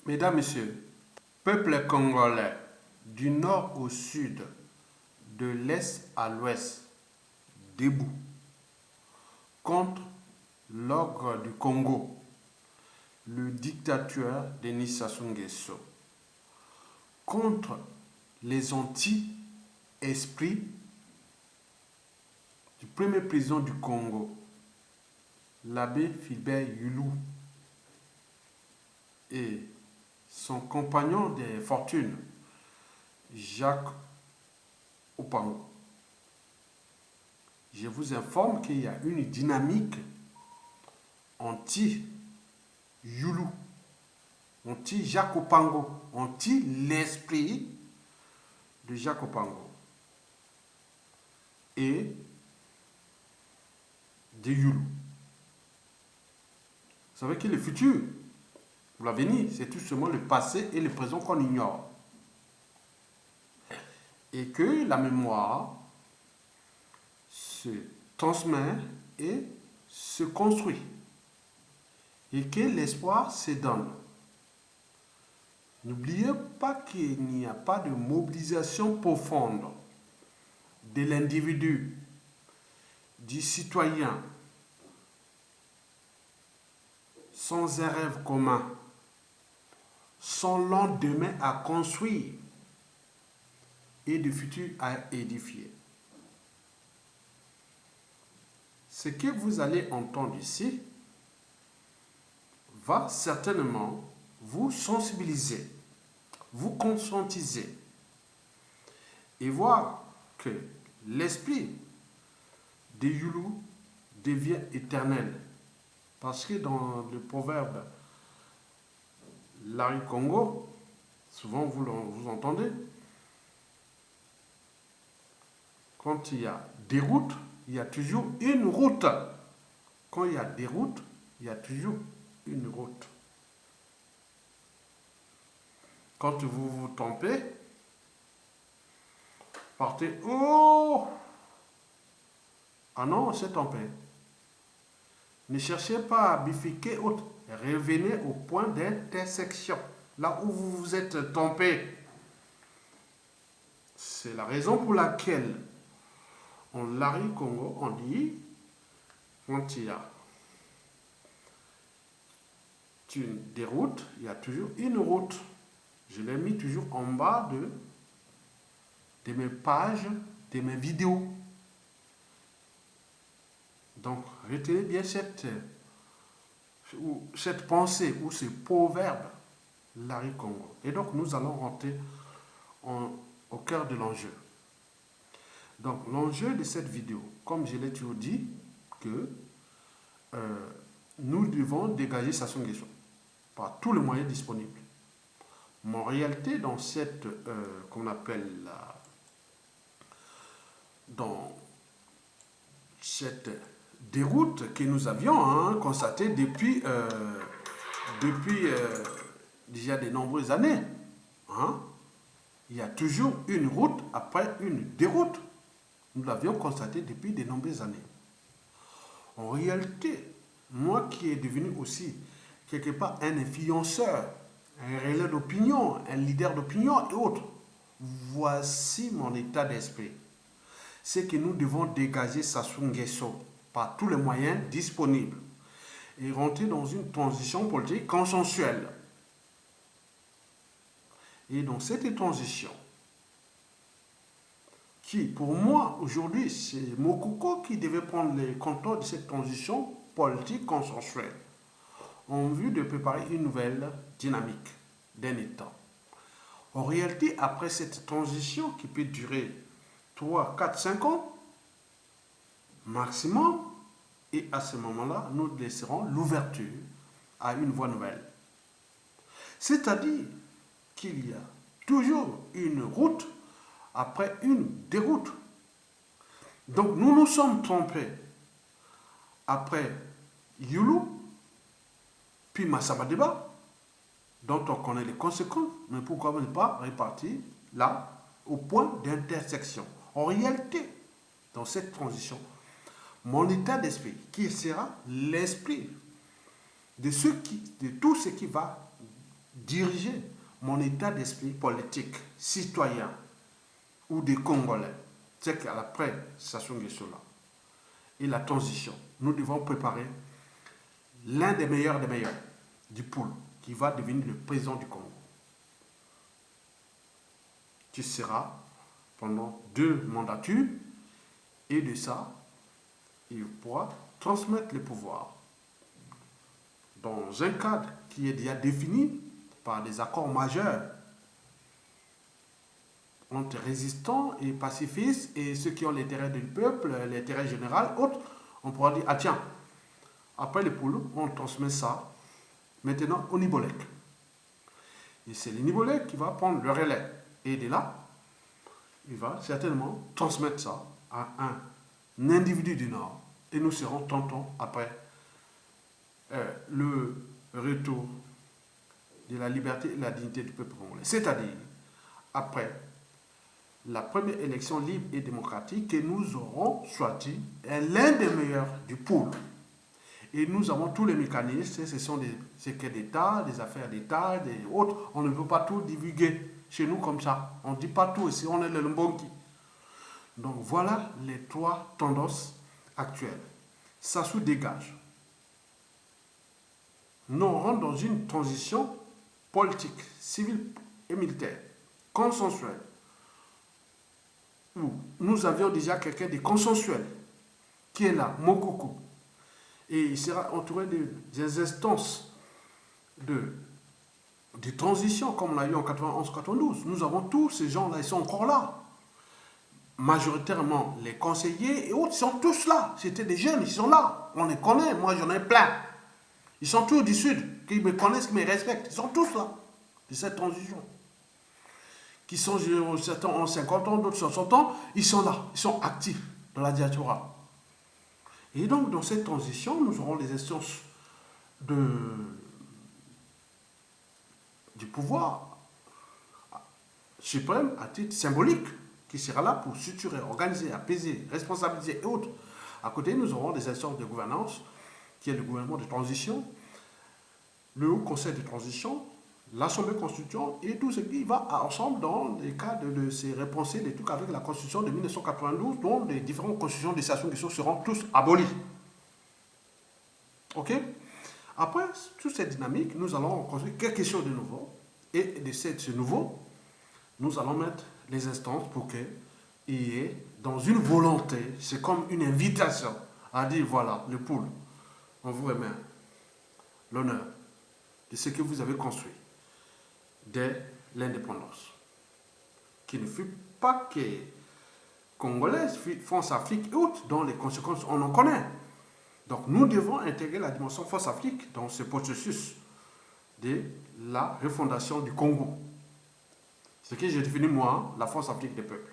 Mesdames, Messieurs, peuple congolais, du nord au sud, de l'est à l'ouest, debout, contre l'ogre du Congo, le dictateur Denis Sassou Nguesso, contre les anti-esprits du premier président du Congo, l'abbé Philbert Yulu, et son compagnon de fortune, Jacques Opango. Je vous informe qu'il y a une dynamique anti-Yulu, anti-Jacques Opango, anti-l'esprit de Jacques Opango et de Yulu. Vous savez que le futur, ou l'avenir, c'est tout simplement le passé et le présent qu'on ignore. Et que la mémoire se transmet et se construit. Et que l'espoir se donne. N'oubliez pas qu'il n'y a pas de mobilisation profonde de l'individu, du citoyen, sans un rêve commun, sans lendemain à construire et de futur à édifier. Ce que vous allez entendre ici va certainement vous sensibiliser, vous conscientiser et voir que l'esprit de Yulu devient éternel. Parce que dans le proverbe Larry Congo, souvent vous entendez, quand il y a des routes, il y a toujours une route. Quand il y a des routes, il y a toujours une route. Quand vous vous trompez, partez, oh! Ah non, on s'est trompé. Ne cherchez pas à bifurquer autre. Revenez au point d'intersection, là où vous vous êtes trompé. C'est la raison pour laquelle en Larry Congo, on dit, quand il y a des routes, il y a toujours une route. Je l'ai mis toujours en bas de mes pages, de mes vidéos. Donc, retenez bien cette pensée ou ce proverbe, Larry Congo. Et donc, nous allons rentrer au cœur de l'enjeu. Donc, l'enjeu de cette vidéo, comme je l'ai toujours dit, que nous devons dégager Sassou Nguesso par tous les moyens disponibles. Mais en réalité, dans cette, qu'on appelle dans cette déroute que nous avions constatée depuis déjà de nombreuses années, il y a toujours une route après une déroute. Nous l'avions constaté depuis de nombreuses années. En réalité, moi qui est devenu aussi quelque part un influenceur, un relais d'opinion, un leader d'opinion et autres, voici mon état d'esprit. C'est que nous devons dégager Sassou Nguesso par tous les moyens disponibles et rentrer dans une transition politique consensuelle. Et dans cette transition, qui pour moi aujourd'hui c'est Mokoko qui devait prendre les contrôles de cette transition politique consensuelle en vue de préparer une nouvelle dynamique d'un État. En réalité, après cette transition qui peut durer 3, 4, 5 ans maximum, et à ce moment-là, nous laisserons l'ouverture à une voie nouvelle. C'est-à-dire qu'il y a toujours une route après une déroute. Donc nous nous sommes trompés après Yulu, puis Massabadeba, dont on connaît les conséquences, mais pourquoi ne pas repartir là, au point d'intersection. En réalité, dans cette transition, mon état d'esprit, qui sera l'esprit de tout ce qui va diriger mon état d'esprit politique, citoyen ou des Congolais, c'est qu'après Sassou Nguesso là, et la transition, nous devons préparer l'un des meilleurs du pool qui va devenir le président du Congo. Qui sera pendant 2 mandatures et de ça, il pourra transmettre le pouvoir dans un cadre qui est déjà défini par des accords majeurs entre résistants et pacifistes et ceux qui ont l'intérêt du peuple, l'intérêt général, autres. On pourra dire, ah tiens, après le poule, on transmet ça maintenant au Nibolek. Et c'est le Nibolek qui va prendre le relais. Et de là, il va certainement transmettre ça à un individu du Nord. Et nous serons tantôt après le retour de la liberté et la dignité du peuple congolais. C'est-à-dire, après la première élection libre et démocratique que nous aurons choisi l'un des meilleurs du pool. Et nous avons tous les mécanismes, ce sont des secrets d'État, des affaires d'État, des autres. On ne peut pas tout divulguer chez nous comme ça. On ne dit pas tout ici, on est le Mbongi. Donc voilà les 3 tendances actuelles. Sassou dégage. Nous rentrons dans une transition politique, civile et militaire, consensuelle, où nous avions déjà quelqu'un de consensuel, qui est là, Mokoko. Et il sera entouré des instances de transition, comme on l'a eu en 91-92. Nous avons tous ces gens-là, ils sont encore là. Majoritairement, les conseillers et autres, ils sont tous là. C'était des jeunes, ils sont là. On les connaît, moi j'en ai plein. Ils sont tous du Sud, qui me connaissent, qui me respectent. Ils sont tous là, de cette transition. Qui sont, certains ont 50 ans, d'autres 60 ans, ils sont là, ils sont actifs dans la diaspora. Et donc, dans cette transition, nous aurons les instances du pouvoir suprême à titre symbolique qui sera là pour structurer, organiser, apaiser, responsabiliser et autres. À côté, nous aurons des instances de gouvernance qui est le gouvernement de transition, le Haut Conseil de transition, l'Assemblée constituante et tout ce qui va ensemble dans les cas de se repenser des trucs avec la Constitution de 1992, dont les différentes constitutions de Sassou Nguesso seront tous abolies. Ok? Après toute cette dynamique, nous allons construire quelque chose de nouveau. Et de ce nouveau, nous allons mettre les instances pour qu'il y ait dans une volonté, c'est comme une invitation à dire voilà, le pool, on vous remet l'honneur de ce que vous avez construit dès l'indépendance, qui ne fut pas que congolaise, France Afrique et autres, dont les conséquences on en connaît. Donc nous devons intégrer la dimension France Afrique dans ce processus de la refondation du Congo. Ce que j'ai défini moi, la France Afrique des peuples.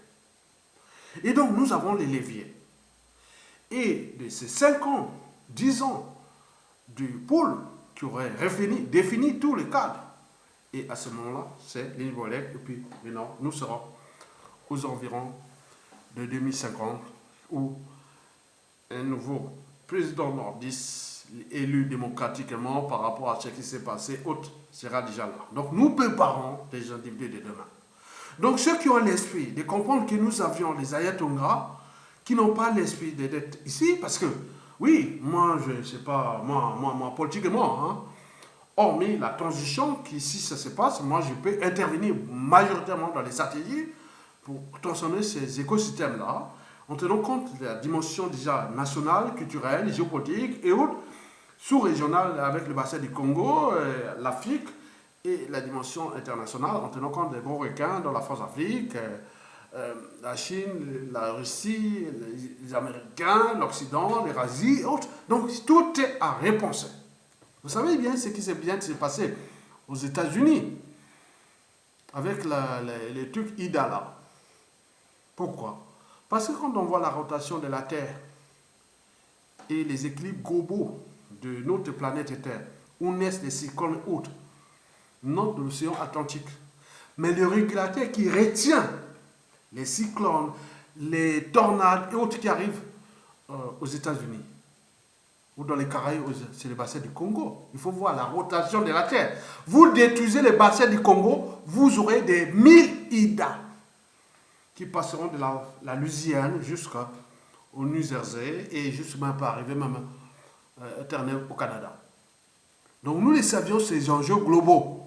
Et donc nous avons les leviers. Et de ces 5 ans, 10 ans du pôle qui aurait défini tous les cadres. Et à ce moment-là, c'est l'Inibolek. Et puis maintenant, nous serons aux environs de 2050 où un nouveau président nordiste élu démocratiquement par rapport à ce qui s'est passé, autre sera déjà là. Donc nous préparons les individus de demain. Donc ceux qui ont l'esprit de comprendre que nous avions les Ayatonga qui n'ont pas l'esprit d'être ici, parce que oui, moi je ne sais pas, moi politiquement, hein, hormis la transition qui, si ça se passe, moi je peux intervenir majoritairement dans les stratégies pour transformer ces écosystèmes-là, en tenant compte de la dimension déjà nationale, culturelle, géopolitique et autres, sous-régionale avec le bassin du Congo, l'Afrique, et la dimension internationale, en tenant compte des gros requins dans la France-Afrique, la Chine, la Russie, les Américains, l'Occident, l'Eurasie et autres. Donc tout est à repenser. Vous savez bien ce qui s'est passé aux États-Unis avec les trucs IDA là. Pourquoi? Parce que quand on voit la rotation de la Terre et les équilibres globaux de notre planète Terre, où naissent les cyclones et autres, nord de l'océan Atlantique, mais le régulateur qui retient les cyclones, les tornades et autres qui arrivent aux États-Unis, ou dans les Caraïbes, c'est le bassin du Congo. Il faut voir la rotation de la Terre. Vous détruisez le bassin du Congo, vous aurez des 1000 Ida qui passeront de la Louisiane jusqu'au New Jersey et justement pas arriver même au Canada. Donc nous les savions, ces enjeux globaux,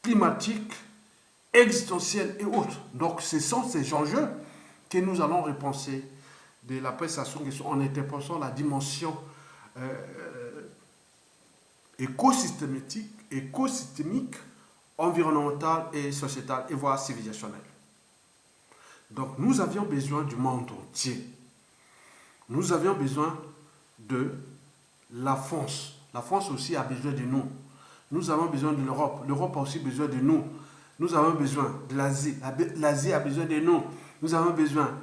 climatiques, existentiels et autres. Donc ce sont ces enjeux que nous allons repenser de la prestation en interprétant la dimension écosystémique, environnementale et sociétale, et voire civilisationnelle. Donc nous avions besoin du monde entier. Nous avions besoin de la France. La France aussi a besoin de nous. Nous avons besoin de l'Europe. L'Europe a aussi besoin de nous. Nous avons besoin de l'Asie. L'Asie a besoin de nous. Nous avons besoin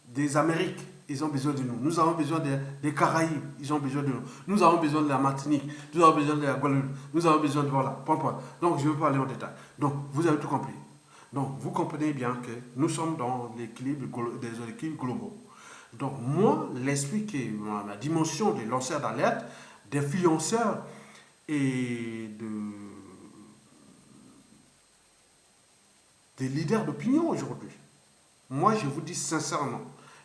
des Amériques. Ils ont besoin de nous. Nous avons besoin des Caraïbes. Ils ont besoin de nous. Nous avons besoin de la Martinique. Nous avons besoin de la Guadeloupe. Nous avons besoin de... Voilà. Point. Donc, je ne vais pas aller en détail. Donc, vous avez tout compris. Donc, vous comprenez bien que nous sommes dans l'équilibre des équilibres globaux. Donc, moi, l'esprit qui est la dimension des lanceurs d'alerte, d'influenceurs et des leaders d'opinion aujourd'hui. Moi, je vous dis sincèrement,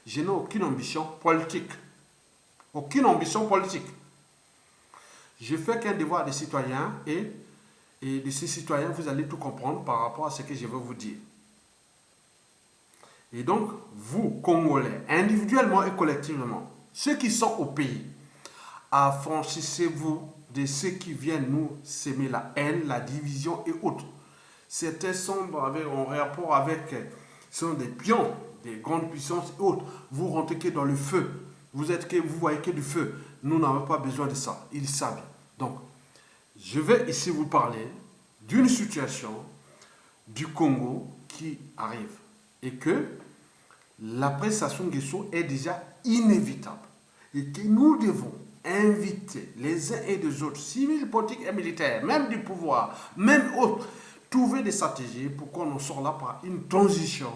je n'ai aucune ambition politique. Aucune ambition politique. Je fais qu'un devoir des citoyens et de ces citoyens, vous allez tout comprendre par rapport à ce que je veux vous dire. Et donc, vous, Congolais, individuellement et collectivement, ceux qui sont au pays, affranchissez-vous de ceux qui viennent nous semer la haine, la division et autres. Certains sont en rapport avec, sont des pions, des grandes puissances et autres. Vous rentrez que dans le feu. Vous voyez que du feu. Nous n'avons pas besoin de ça. Ils savent. Donc, je vais ici vous parler d'une situation du Congo qui arrive. Et que la prestation Nguesso est déjà inévitable. Et que nous devons inviter les uns et les autres, civils, politiques et militaires, même du pouvoir, même autres, trouver des stratégies pour qu'on en sorte là par une transition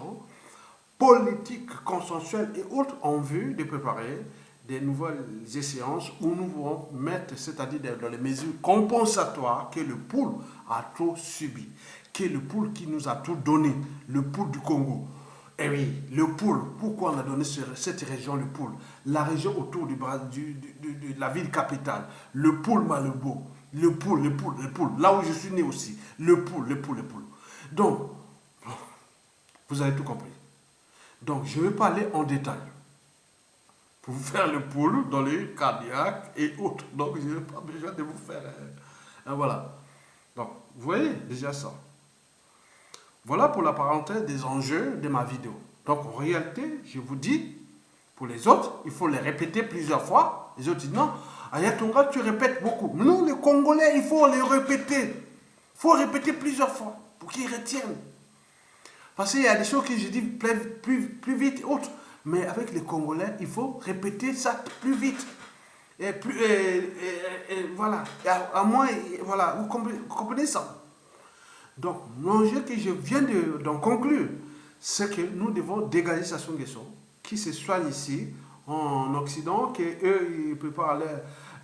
politique, consensuelle et autres en vue de préparer des nouvelles échéances où nous voulons mettre, c'est-à-dire dans les mesures compensatoires que le pôle a trop subi, que le pôle qui nous a tout donné, le pôle du Congo. Eh oui, le pôle, pourquoi on a donné cette région, le pôle? La région autour de la ville capitale, le pôle Malebo, le pôle, là où je suis né aussi, le pôle. Donc, vous avez tout compris. Donc, je ne vais pas aller en détail pour vous faire le pôle dans les cardiaques et autres. Donc, je n'ai pas besoin de vous faire... voilà. Donc, vous voyez déjà ça. Voilà pour la parenthèse des enjeux de ma vidéo. Donc, en réalité, je vous dis, pour les autres, il faut les répéter plusieurs fois. Les autres disent, non, Ayatonga, tu répètes beaucoup. Mais nous, les Congolais, il faut les répéter. Il faut répéter plusieurs fois pour qu'ils retiennent. Parce qu'il y a des choses que je dis plus vite et autres. Mais avec les Congolais, il faut répéter ça plus vite. Et voilà. À moins, voilà, vous comprenez ça. Donc, l'enjeu que je viens d'en conclure, c'est que nous devons dégager Sassou Nguesso, qui se soigne ici, en Occident, qu'eux, ils préparent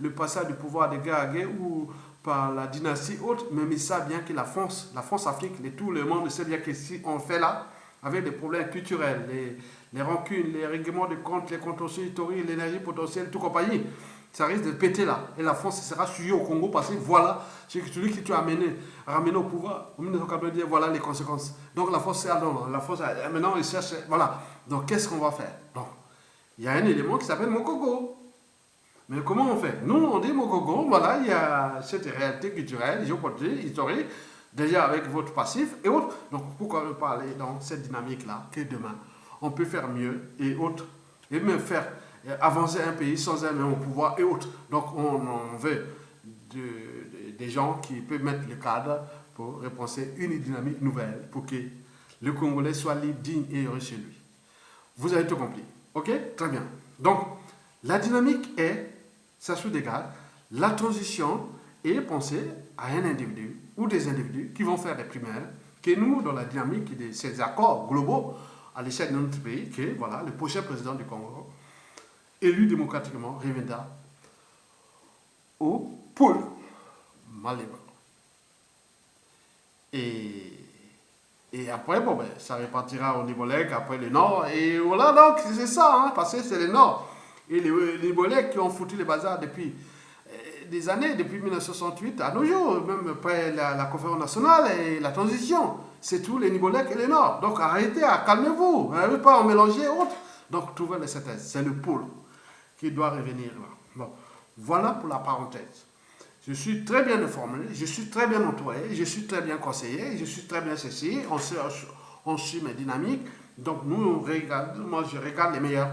le passage du pouvoir de guerre à guerre ou par la dynastie haute, mais ils savent bien que la France Afrique, et tout le monde sait bien que si on fait là, avec des problèmes culturels, les rancunes, les règlements de compte, les contentieux historiques, l'énergie potentielle, tout compagnie, ça risque de péter là. Et la France sera suivie au Congo parce que voilà, celui qui t'a ramené au pouvoir, en 1990, voilà les conséquences. Donc la France, maintenant, il cherche, voilà. Donc qu'est-ce qu'on va faire? Donc, il y a un élément qui s'appelle Mokogo. Mais comment on fait? Nous, on dit Mokogo, voilà, il y a cette réalité culturelle, géopolitique, historique, déjà avec votre passif et autres. Donc pourquoi ne pas aller dans cette dynamique-là, que demain, on peut faire mieux et autres, et même faire avancer un pays sans un même au pouvoir et autres. Donc on veut des gens qui peuvent mettre le cadre pour repenser une dynamique nouvelle pour que le Congolais soit libre, digne et heureux chez lui. Vous avez tout compris. Ok? Très bien. Donc, la dynamique est, ça se dégage, la transition est pensée à un individu ou des individus qui vont faire des primaires, que nous, dans la dynamique de ces accords globaux à l'échelle de notre pays, que voilà, le prochain président du Congo élu démocratiquement, reviendra au pôle Maléba. Et après, bon, ben, ça repartira au Nibolek, après le Nord. Et voilà, donc, c'est ça, hein, parce que c'est le Nord. Et les Nibolek qui ont foutu les bazars depuis des années, depuis 1968 à nos jours, même après la conférence nationale et la transition. C'est tout les Nibolek et les Nord. Donc, arrêtez, calmez-vous. N'arrivez pas à mélanger autres. Donc, trouvez les synthèses. C'est le pôle qui doit revenir là. Bon, voilà pour la parenthèse. Je suis très bien informé, je suis très bien entouré, je suis très bien conseillé, je suis très bien ceci, on suit mes dynamiques. Donc moi je regarde les meilleurs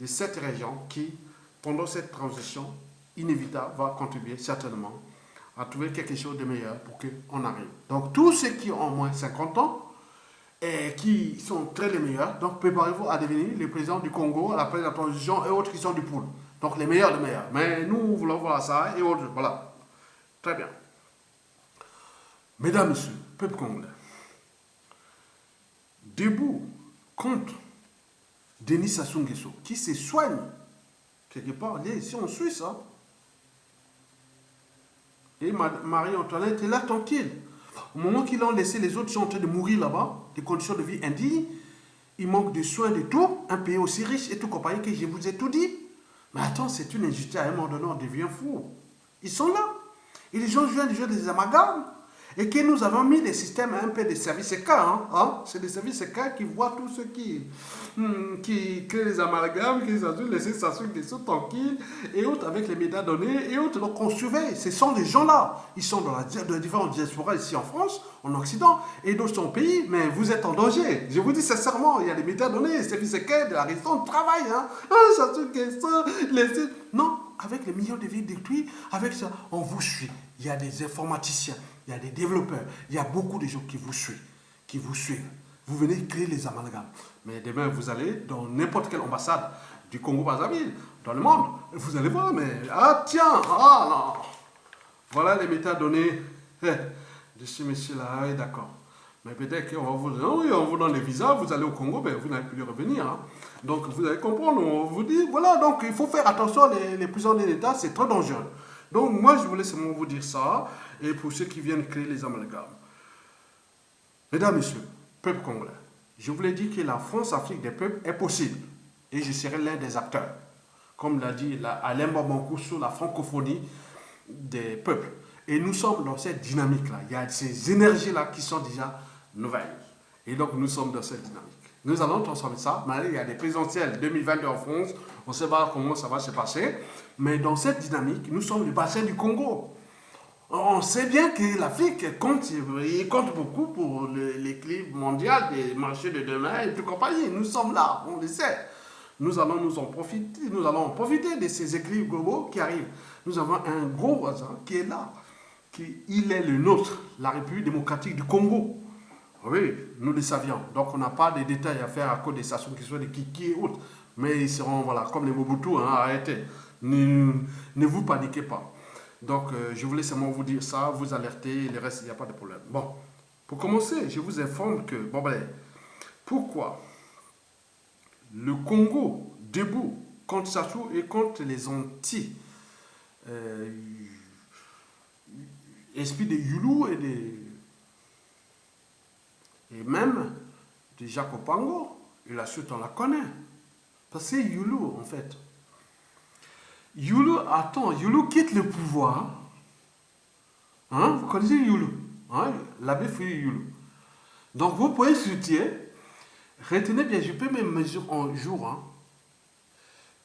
de cette région qui, pendant cette transition inévitable, va contribuer certainement à trouver quelque chose de meilleur pour qu'on arrive. Donc tous ceux qui ont au moins 50 ans et qui sont très les meilleurs, donc préparez-vous à devenir les présidents du Congo après la transition et autres qui sont du pôle. Donc les meilleurs des meilleurs. Mais nous voulons voir ça et autres. Voilà. Très bien. Mesdames, Messieurs, peuple congolais, debout contre Denis Sassou Nguesso, qui se soigne quelque part, il est ici en Suisse. Hein? Et Marie-Antoinette est là tranquille. Au moment qu'ils l'ont laissé, les autres sont en train de mourir là-bas, des conditions de vie indignes. Il manque de soins de tout. Un pays aussi riche et tout compagnie que je vous ai tout dit. Mais attends, c'est une injustice. À un moment donné, on devient fou. Ils sont là. Et les gens viennent de jouer des amalgames. Et que nous avons mis des systèmes un peu de services secrets. Hein? C'est des services secrets qui voient tous ceux qui créent les amalgames, qui laissent Sassou Nguesso tranquille, et autres avec les médias donnés, et autres. Donc on surveille. Ce sont des gens-là. Ils sont dans la différentes diasporas ici en France, en Occident, et dans son pays, mais vous êtes en danger. Je vous dis sincèrement, il y a des médias donnés, les services secrets de la résistance travaillent. Hein? Sassou Nguesso, non, avec les millions de vies détruites, avec ça, on vous suit. Il y a des informaticiens, il y a des développeurs, il y a beaucoup de gens qui vous suivent. Vous venez créer les amalgames. Mais demain, vous allez dans n'importe quelle ambassade du Congo-Brazzaville, dans le monde, vous allez voir, mais ah tiens, ah non. Voilà les métadonnées de ce monsieur-là, oui, d'accord. Mais peut-être qu'on va vous dire, oui, on vous donne les visas, vous allez au Congo, ben, vous n'allez plus revenir. Hein. Donc vous allez comprendre, on vous dit, voilà, donc il faut faire attention, les prisonniers d'État, c'est très dangereux. Donc moi, je voulais seulement vous dire ça, et pour ceux qui viennent créer les amalgames. Mesdames, Messieurs, peuple congolais, je vous l'ai dit que la France-Afrique des peuples est possible, et je serai l'un des acteurs. Comme l'a dit Alain Babankou sur la francophonie des peuples. Et nous sommes dans cette dynamique-là. Il y a ces énergies-là qui sont déjà nouvelles. Et donc, nous sommes dans cette dynamique. Nous allons transformer ça. Mais il y a des présidentielles 2022 en France. On ne sait pas comment ça va se passer. Mais dans cette dynamique, nous sommes le bassin du Congo. On sait bien que l'Afrique compte beaucoup pour l'équilibre mondial des marchés de demain et tout compagnie. Nous sommes là, on le sait. Nous allons en profiter de ces équilibres globaux qui arrivent. Nous avons un gros voisin qui est là. Il est le nôtre, la République démocratique du Congo. Oui, nous le savions. Donc on n'a pas de détails à faire à cause des stations qui sont des Kiki et autres. Mais ils seront, voilà, comme les Mobutu, hein, arrêtez. Ne vous paniquez pas. Donc je voulais seulement vous dire ça, vous alerter, le reste, il n'y a pas de problème. Bon, pour commencer, je vous informe que, bon ben, pourquoi le Congo debout contre Sassou et contre les anti esprit de Youlou et même de Jacques Opango. Et la suite, on la connaît. Parce que Youlou, en fait. Youlou quitte le pouvoir. Hein? Vous connaissez Youlou, hein? L'abbé Fouillou Youlou. Donc, vous pouvez soutenir. Retenez bien, je peux même mesurer en jour. Hein?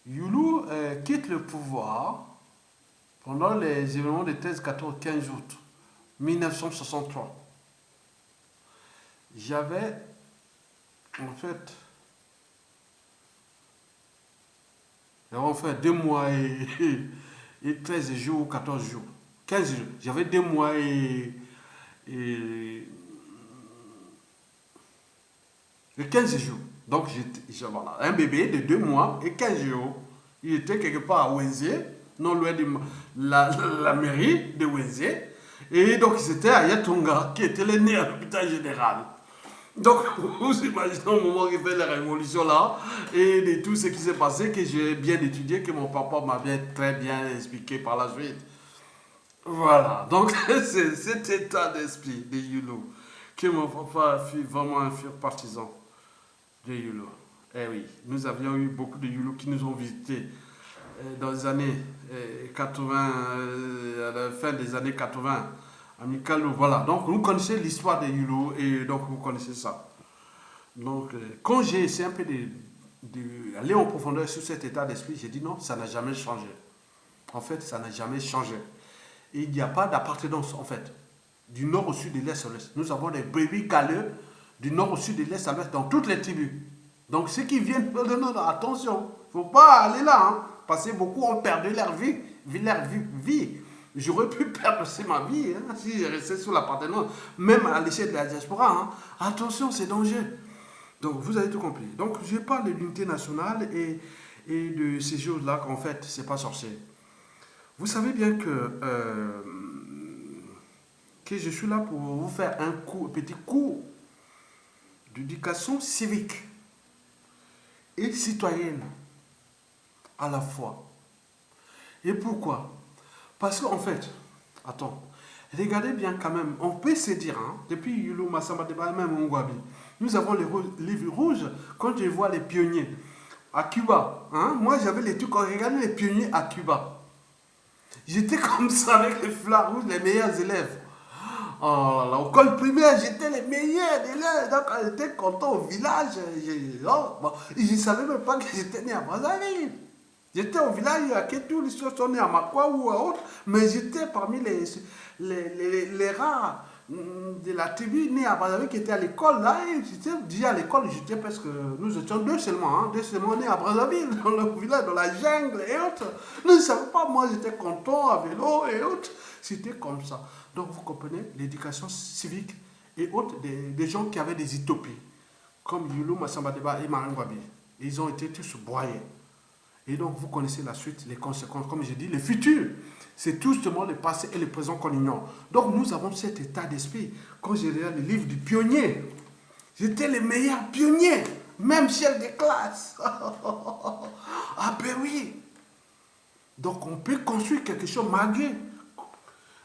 Youlou quitte le pouvoir pendant les événements de 13, 14, 15 août 1963. J'avais, en fait 2 mois et 13 jours, 14 jours, 15 jours. J'avais 2 mois et 15 jours. Donc, voilà, un bébé de 2 mois et 15 jours. Il était quelque part à Wenzé, non loin de la mairie de Wenzé. Et donc, c'était à Yatunga, qui était le né à l'hôpital général. Donc, vous imaginez au moment où il fait la révolution là, et de tout ce qui s'est passé, que j'ai bien étudié, que mon papa m'avait très bien expliqué par la suite. Voilà, donc c'est cet état d'esprit de Yulo que mon papa fut vraiment un fier partisan de Yulo. Eh oui, nous avions eu beaucoup de Yulo qui nous ont visités dans les années 80, à la fin des années 80, à Mikalo, voilà. Donc vous connaissez l'histoire des Yulo et donc vous connaissez ça. Donc quand j'ai essayé un peu d'aller en profondeur sur cet état d'esprit, j'ai dit non, ça n'a jamais changé. En fait, ça n'a jamais changé. Et il n'y a pas d'appartenance, en fait, du nord au sud, de l'est à l'ouest. Nous avons des brebis galeux du nord au sud, de l'est à l'ouest, dans toutes les tribus. Donc ceux qui viennent, non, non, attention, il ne faut pas aller là, hein, parce que beaucoup ont perdu leur vie, vie. J'aurais pu perdre aussi ma vie hein, si j'ai resté sous l'appartenance, même à l'échelle de la diaspora. Hein. Attention, c'est dangereux. Donc vous avez tout compris. Donc je parle de l'unité nationale et de ces choses-là qu'en fait, c'est pas sorcier. Vous savez bien que je suis là pour vous faire un petit cours d'éducation civique et citoyenne à la fois. Et pourquoi? Parce qu'en fait, attends, regardez bien quand même, on peut se dire, hein, depuis Yulo Massamba Deba, même Mungwabi, nous avons les livres rouges, quand je vois les pionniers à Cuba, hein, moi j'avais les trucs, regardez les pionniers à Cuba. J'étais comme ça avec les flammes rouges, les meilleurs élèves. Oh, là, au col primaire, j'étais les meilleurs élèves. Donc, j'étais content au village. Je ne savais même pas que j'étais né à Brazzaville. J'étais au village, il y a que tous les choses sont nés à Makwa ou à autre, mais j'étais parmi les rares de la tribu née à Brazzaville qui étaient à l'école. Là, et j'étais déjà à l'école, j'étais parce que nous étions deux seulement nés à Brazzaville, dans le village, dans la jungle et autres. Nous ne savions pas, moi j'étais content à vélo et autres. C'était comme ça. Donc vous comprenez, l'éducation civique et autres, des gens qui avaient des utopies, comme Yulo Massamba Deba et Marine Wabi. Ils ont été tous broyés. Et donc, vous connaissez la suite, les conséquences. Comme je dis, le futur, c'est tout justement le passé et le présent qu'on ignore. Donc, nous avons cet état d'esprit. Quand j'ai regarde le livre du pionnier, j'étais le meilleur pionnier, même chef de classe. Ah ben oui. Donc, on peut construire quelque chose malgré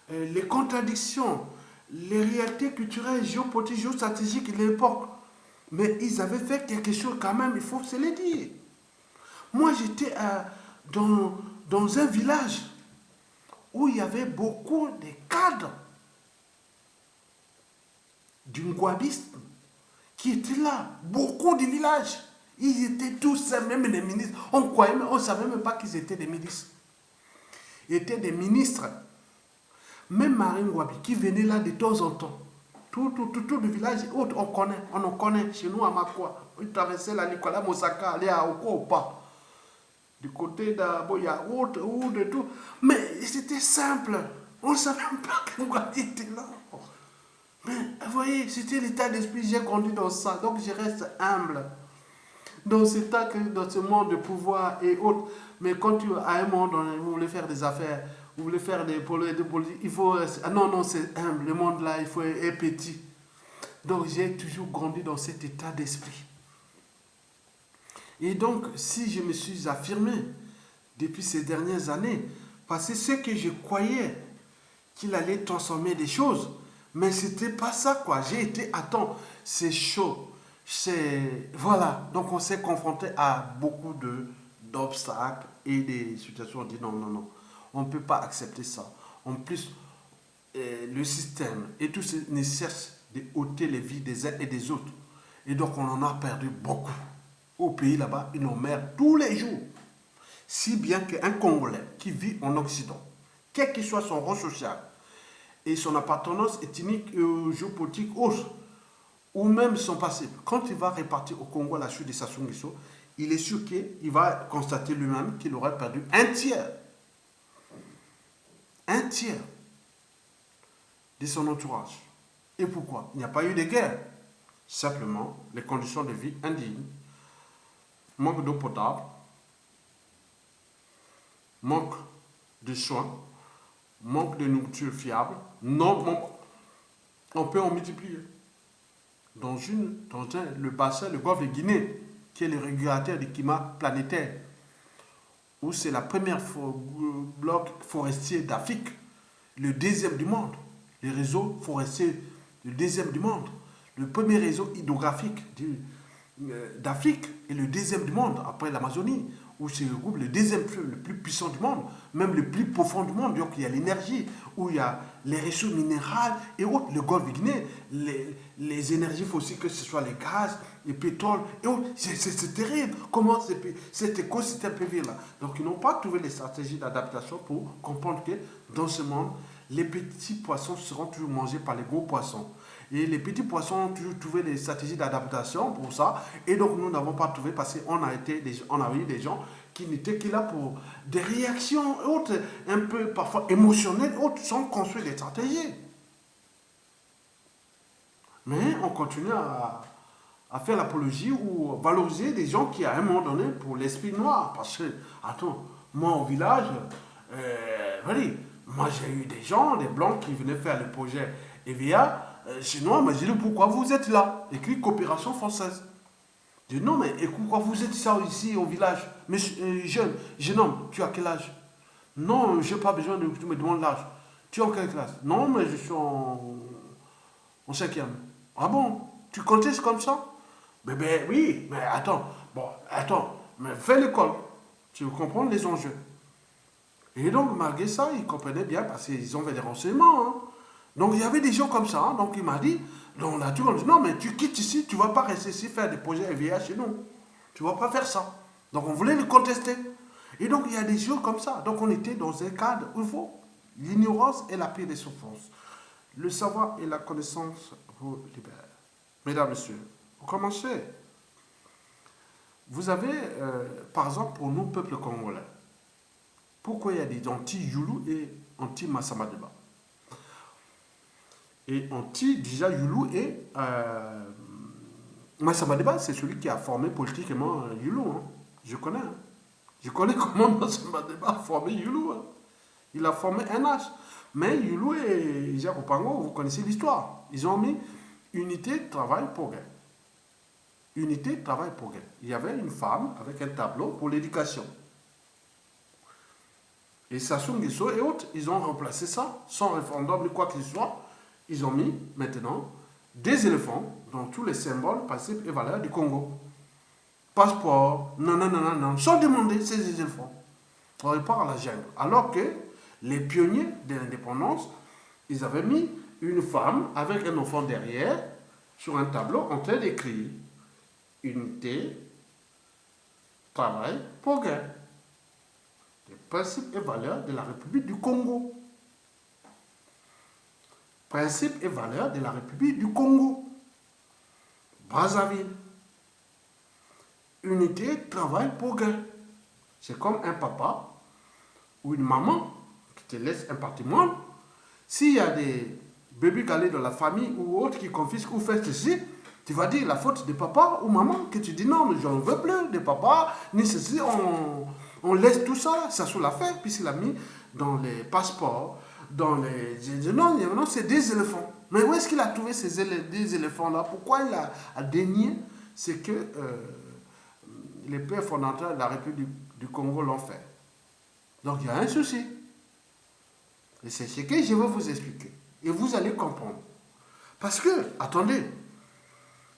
les contradictions, les réalités culturelles, géopolitiques, géostratégiques de l'époque. Mais ils avaient fait quelque chose quand même, il faut se le dire. Moi, j'étais dans un village où il y avait beaucoup de cadres du Ngwabisme qui étaient là. Beaucoup de villages. Ils étaient tous, même des ministres. On ne savait même pas qu'ils étaient des ministres. Ils étaient des ministres. Même Marine Ngwabi qui venait là de temps en temps. Tout le village, on en connaît. Chez nous à Makwa. Ils traversaient la Nicolas Mosaka, allaient à Okopa. Du côté d'Aboya, ou de tout. Mais c'était simple. On ne savait même pas que Ngwabi était là. Mais vous voyez, c'était l'état d'esprit, j'ai grandi dans ça. Donc je reste humble. Dans ce monde de pouvoir et autres. Mais quand à un moment donné, vous voulez faire des affaires, vous voulez faire des politiques, il faut... non, c'est humble. Le monde là, il faut être petit. Donc j'ai toujours grandi dans cet état d'esprit. Et donc, si je me suis affirmé depuis ces dernières années, parce que ce que je croyais qu'il allait transformer des choses, mais c'était pas ça quoi. J'ai été, attends, c'est chaud, voilà. Donc on s'est confronté à beaucoup d'obstacles et des situations. On dit non, non, non, on ne peut pas accepter ça. En plus, le système et tout ce ne cesse de ôter les vies des uns et des autres. Et donc on en a perdu beaucoup. Au pays là-bas, ils nous meurent tous les jours. Si bien qu'un Congolais qui vit en Occident, quel que soit son rang social et son appartenance ethnique, géopolitique, ou même son passé, quand il va repartir au Congo à la chute de Sassou Nguesso, il est sûr qu'il va constater lui-même qu'il aurait perdu un tiers de son entourage. Et pourquoi? Il n'y a pas eu de guerre. Simplement, les conditions de vie indignes, manque d'eau potable, manque de soins, manque de nourriture fiable. Non, on peut en multiplier. le bassin, le golfe de Guinée, qui est le régulateur du climat planétaire, où c'est la première bloc forestier d'Afrique, le deuxième du monde, les réseaux forestiers, le deuxième du monde, le premier réseau hydrographique d'Afrique et le deuxième du monde, après l'Amazonie, où se regroupe le deuxième fleuve le plus puissant du monde, même le plus profond du monde, donc il y a l'énergie, où il y a les ressources minérales et autres, le golfe de Guinée, les énergies fossiles, que ce soit les gaz, le pétrole et autres. C'est terrible comment cet écosystème peut vivre là. Donc ils n'ont pas trouvé les stratégies d'adaptation pour comprendre que dans ce monde, les petits poissons seront toujours mangés par les gros poissons. Et les petits poissons ont toujours trouvé des stratégies d'adaptation pour ça. Et donc, nous n'avons pas trouvé parce qu'on a eu des gens qui n'étaient que là pour des réactions autres, un peu parfois émotionnelles, autres, sans construire des stratégies. Mais on continue à faire l'apologie ou valoriser des gens qui, à un moment donné, pour l'esprit noir. Parce que, attends, moi au village, moi j'ai eu des gens, des blancs qui venaient faire le projet EVA. Sinon, mais j'ai dit pourquoi vous êtes là, écrit coopération française. Je dis non, mais pourquoi vous êtes ça ici au village? Mais jeune homme, tu as quel âge? Non, je n'ai pas besoin de que tu me demandes l'âge. Tu es en quelle classe? Non, mais je suis en cinquième. Ah bon? Tu contestes comme ça? Ben oui, mais attends, mais fais l'école. Tu veux comprendre les enjeux. Et donc, malgré ça, ils comprenaient bien parce qu'ils ont fait des renseignements. Hein. Donc il y avait des gens comme ça, hein. Donc il m'a dit, on a dit, non mais tu quittes ici, tu ne vas pas rester ici faire des projets EVA chez nous. Tu ne vas pas faire ça. Donc on voulait le contester. Et donc il y a des gens comme ça. Donc on était dans un cadre où il faut. L'ignorance est la pire des souffrances. Le savoir et la connaissance vous libèrent. Mesdames, Messieurs, vous commencez. Vous avez, par exemple, pour nous, peuple congolais, pourquoi il y a des anti-Youlou et anti-Massamadeba? Et déjà Youlou et Massamadeba, c'est celui qui a formé politiquement Youlou. Hein. Je connais. Hein. Je connais comment Massamadeba a formé Youlou. Hein. Il a formé NH. Mais Youlou et Jacques Opango, vous connaissez l'histoire. Ils ont mis unité, travail, progrès. Unité, travail, progrès. Il y avait une femme avec un tableau pour l'éducation. Et Sassou Nguesso et autres, ils ont remplacé ça, sans référendum ni quoi que ce soit. Ils ont mis maintenant des éléphants dans tous les symboles, principes et valeurs du Congo. Passeport, non, sans demander ces éléphants. On repart à la jungle. Alors que les pionniers de l'indépendance, ils avaient mis une femme avec un enfant derrière sur un tableau en train d'écrire unité, travail, progrès. Les principes et valeurs de la République du Congo. Principes et valeurs de la République du Congo. Brazzaville. Unité, travail, progrès. C'est comme un papa ou une maman qui te laisse un patrimoine. S'il y a des bébés galés dans la famille ou autres qui confisquent ou font ceci, tu vas dire la faute de papa ou maman, que tu dis non, mais je n'en veux plus de papa, ni ceci, on laisse tout ça, ça sous l'affaire, puisqu'il a mis dans les passeports, dans les... Non, c'est des éléphants. Mais où est-ce qu'il a trouvé des éléphants-là? Pourquoi il a dénié? C'est que les pères fondateurs de la République du Congo l'ont fait. Donc il y a un souci. Et c'est ce que je vais vous expliquer. Et vous allez comprendre. Parce que, attendez,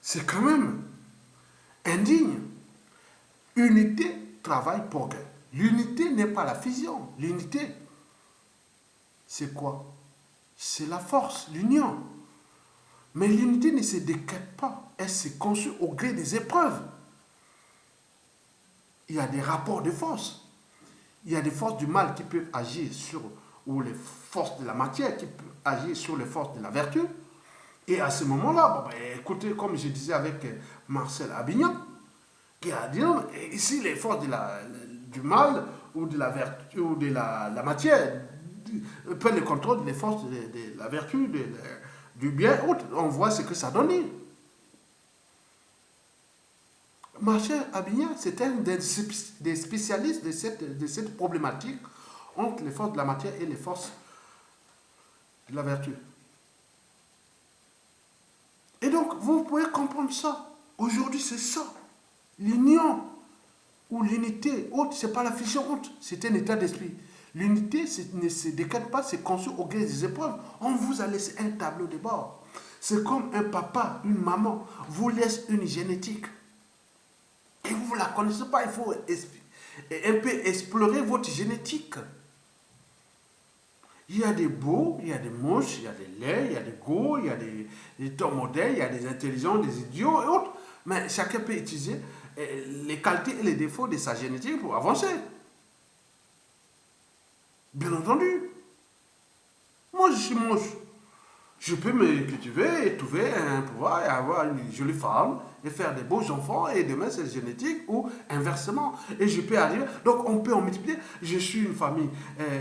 c'est quand même indigne. Unité, travail, progrès. L'unité n'est pas la fusion. L'unité, c'est quoi? C'est la force, l'union. Mais l'unité ne se décrète pas. Elle se construit au gré des épreuves. Il y a des rapports de force. Il y a des forces du mal qui peuvent agir sur, ou les forces de la matière qui peuvent agir sur les forces de la vertu. Et à ce moment-là, écoutez, comme je disais avec Marcel Abignan, qui a dit, ici les forces du mal ou de la vertu ou de la matière prennent le contrôle des forces de la vertu, du bien, on voit ce que ça donne. Marcel Abignan, c'était un des spécialistes de cette problématique entre les forces de la matière et les forces de la vertu. Et donc, vous pouvez comprendre ça. Aujourd'hui, c'est ça. L'union ou l'unité, autre, c'est pas la fusion, autre, c'est un état d'esprit. L'unité ne se décale pas, c'est construit au gré des épreuves. On vous a laissé un tableau de bord. C'est comme un papa, une maman vous laisse une génétique. Et vous ne la connaissez pas, il faut un peu explorer votre génétique. Il y a des beaux, il y a des moches, il y a des laids, il y a des gros, il y a des top modèles, il y a des intelligents, des idiots et autres. Mais chacun peut utiliser les qualités et les défauts de sa génétique pour avancer. Bien entendu. Moi, je suis moche. Je peux me cultiver et trouver un pouvoir et avoir une jolie femme et faire des beaux enfants et demain c'est génétique ou inversement. Et je peux arriver. Donc on peut en multiplier. Je suis une famille,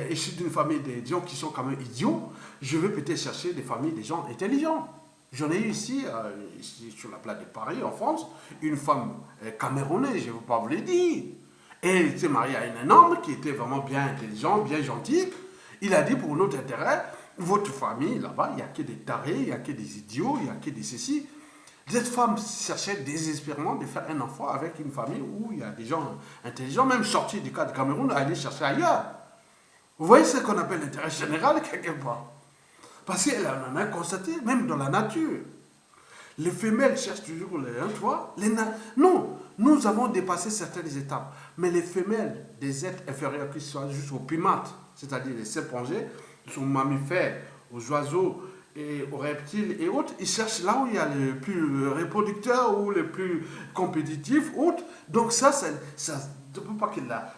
et je suis d'une famille des gens qui sont quand même idiots. Je veux peut-être chercher des familles des gens intelligents. J'en ai eu ici, sur la place de Paris, en France, une femme camerounaise, je ne veux pas vous le dire. Et elle s'est mariée à un homme qui était vraiment bien intelligent, bien gentil. Il a dit pour notre intérêt, votre famille, là-bas, il n'y a que des tarés, il n'y a que des idiots, il n'y a que des ceci. Cette femme cherchait désespérément de faire un enfant avec une famille où il y a des gens intelligents, même sortis du cas de Cameroun, aller chercher ailleurs. Vous voyez ce qu'on appelle l'intérêt général, quelque part. Parce qu'elle en a constaté, même dans la nature. Les femelles cherchent toujours tu vois, non, nous avons dépassé certaines étapes. Mais les femelles des êtres inférieurs qui sont juste aux primates, c'est-à-dire les serpentins, aux mammifères, aux oiseaux et aux reptiles et autres, ils cherchent là où il y a les plus reproducteurs ou les plus compétitifs, autres. Donc ça ne peut pas qu'il a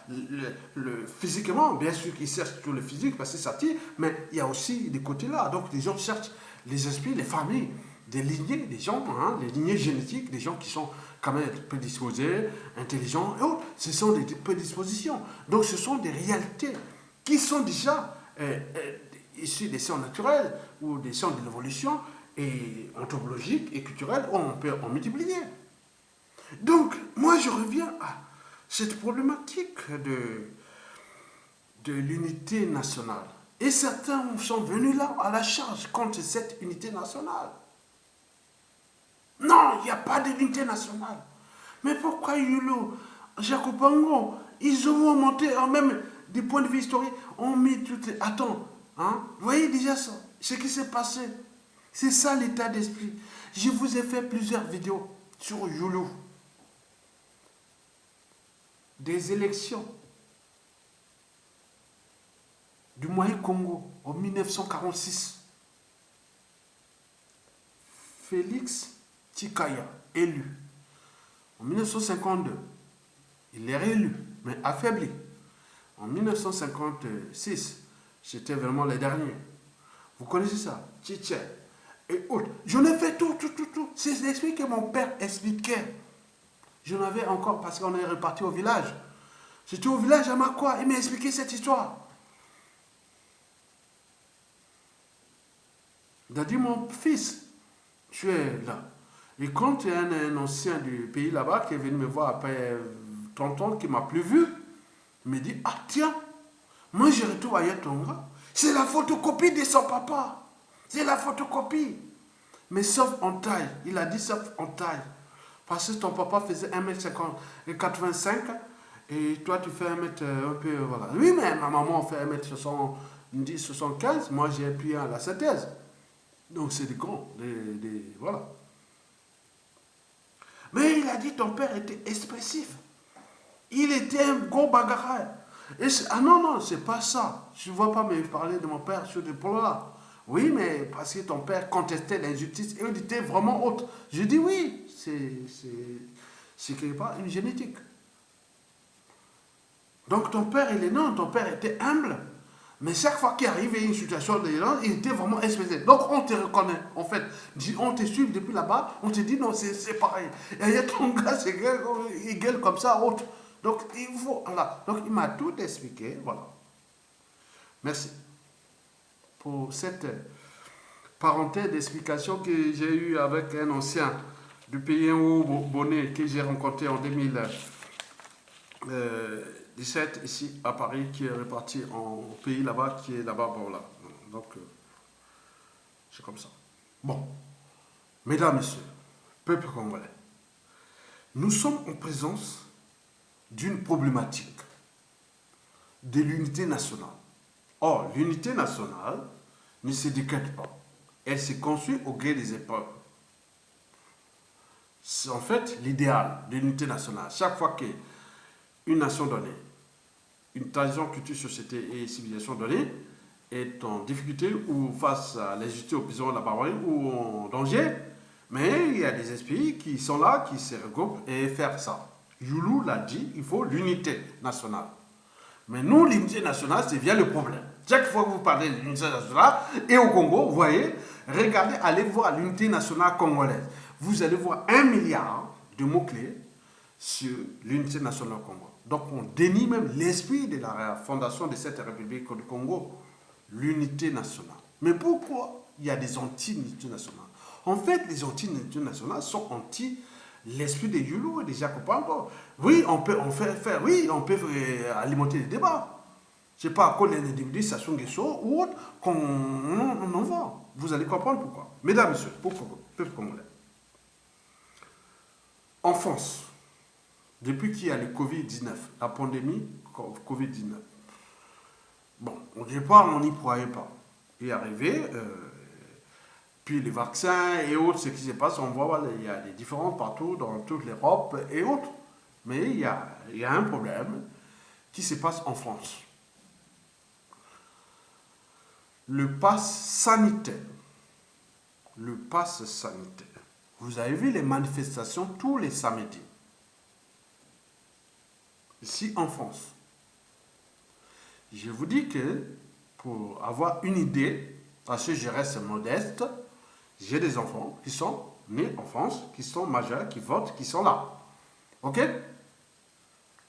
physiquement, bien sûr qu'ils cherchent tout le physique parce que ça tire, mais il y a aussi des côtés là. Donc les gens cherchent les esprits, les familles, des lignées, des gens, les lignées génétiques, des gens qui sont quand même prédisposés, intelligents et autres. Ce sont des prédispositions. Donc ce sont des réalités qui sont déjà issues des sciences naturelles ou des sciences de l'évolution et anthropologiques et culturelles, on peut en multiplier. Donc, moi je reviens à cette problématique de l'unité nationale. Et certains sont venus là à la charge contre cette unité nationale. Non, il n'y a pas d'unité nationale. Mais pourquoi Yulo, Jacob Pango, ils ont monté même du point de vue historique, on met toutes les... Attends, hein? Vous voyez déjà ça, ce qui s'est passé. C'est ça l'état d'esprit. Je vous ai fait plusieurs vidéos sur Youlou. Des élections du Moyen Congo en 1946. Félix Tshikaya, élu. En 1952, il est réélu, mais affaibli. En 1956, c'était vraiment les derniers. Vous connaissez ça? Tchétchène et autres. J'en ai fait tout. C'est l'explique que mon père expliquait. J'en avais encore parce qu'on est reparti au village. J'étais au village à Makwa, il m'a expliqué cette histoire. Il a dit, mon fils, tu es là. Et quand il y a un ancien du pays là-bas qui est venu me voir après 30 ans, qui m'a plus vu, il me dit, ah tiens, moi je retrouve à Yatonga. C'est la photocopie de son papa. C'est la photocopie. Mais sauf en taille. Il a dit sauf en taille. Parce que ton papa faisait 1m85 et toi tu fais 1m un peu, voilà. Oui, mais ma maman fait 1m70, 75. Moi j'ai appuyé à la synthèse. Donc c'est des grands, voilà. Mais il a dit ton père était expressif. Il était un gros bagarreur. Ah non, c'est pas ça. Je ne vois pas me parler de mon père sur des plans-là. Oui, mais parce que ton père contestait l'injustice et il était vraiment autre. Je dis oui, c'est quelque part une génétique. Donc ton père, ton père était humble. Mais chaque fois qu'il arrivait une situation de gens, il était vraiment expressif. Donc on te reconnaît, en fait. On te suit depuis là-bas, on te dit non, c'est pareil. Et il y a ton gars, il gueule comme ça, autre. Donc il faut, voilà. Donc il m'a tout expliqué, voilà. Merci pour cette parenthèse d'explication que j'ai eue avec un ancien du pays Bonnet que j'ai rencontré en 2017 ici à Paris, qui est reparti en pays là-bas, qui est là-bas, bon là. Donc, c'est comme ça. Bon, mesdames, messieurs, peuple congolais, nous sommes en présence d'une problématique de l'unité nationale. Or, l'unité nationale ne se décrète pas. Elle se construit au gré des épreuves. C'est en fait l'idéal de l'unité nationale. Chaque fois qu'une nation donnée, une tradition, culture, société et civilisation donnée est en difficulté ou face à l'injustice, opposition, la barbarie ou en danger, mais il y a des esprits qui sont là, qui se regroupent et faire ça. Youlou l'a dit, il faut l'unité nationale. Mais nous, l'unité nationale, c'est bien le problème. Chaque fois que vous parlez de l'unité nationale, et au Congo, vous voyez, regardez, allez voir l'unité nationale congolaise. Vous allez voir 1 milliard de mots-clés sur l'unité nationale Congo. Donc on dénie même l'esprit de la fondation de cette République du Congo, l'unité nationale. Mais pourquoi il y a des anti-unité nationale? En fait, les anti-unité nationale sont anti l'esprit des Youlou et des Jacopando. Oui, on peut alimenter les débats. Je ne sais pas à quoi les individus, Sassou Nguesso ou autres, qu'on envoie. Vous allez comprendre pourquoi. Mesdames, Messieurs, pourquoi peuple congolais. En France, depuis qu'il y a le Covid-19, la pandémie Covid-19, bon, au départ, on n'y croyait pas. Il est arrivé, puis les vaccins et autres, ce qui se passe, on voit, voilà, il y a des différences partout, dans toute l'Europe et autres. Mais il y a un problème qui se passe en France. Le pass sanitaire. Le pass sanitaire. Vous avez vu les manifestations tous les samedis. Ici en France. Je vous dis que pour avoir une idée, parce que je reste modeste, j'ai des enfants qui sont nés en France, qui sont majeurs, qui votent, qui sont là. Ok? Les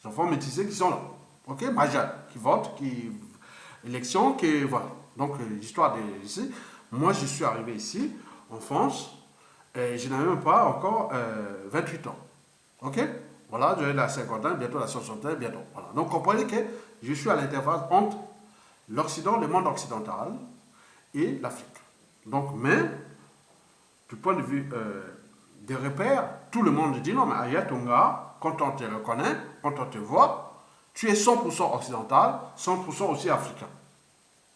enfants métissés qui sont là. Ok? Majeurs, qui votent, qui... Élection, qui... Voilà. Donc l'histoire de ici. Moi, je suis arrivé ici, en France, et je n'avais même pas encore 28 ans. Ok? Voilà, j'ai la cinquantaine, bientôt la soixantaine, bientôt. Voilà. Donc comprenez que je suis à l'interface entre l'Occident, le monde occidental et l'Afrique. Donc, mais, du point de vue des repères, tout le monde dit non, mais Ayatonga, quand on te reconnaît, quand on te voit, tu es 100% occidental, 100% aussi africain.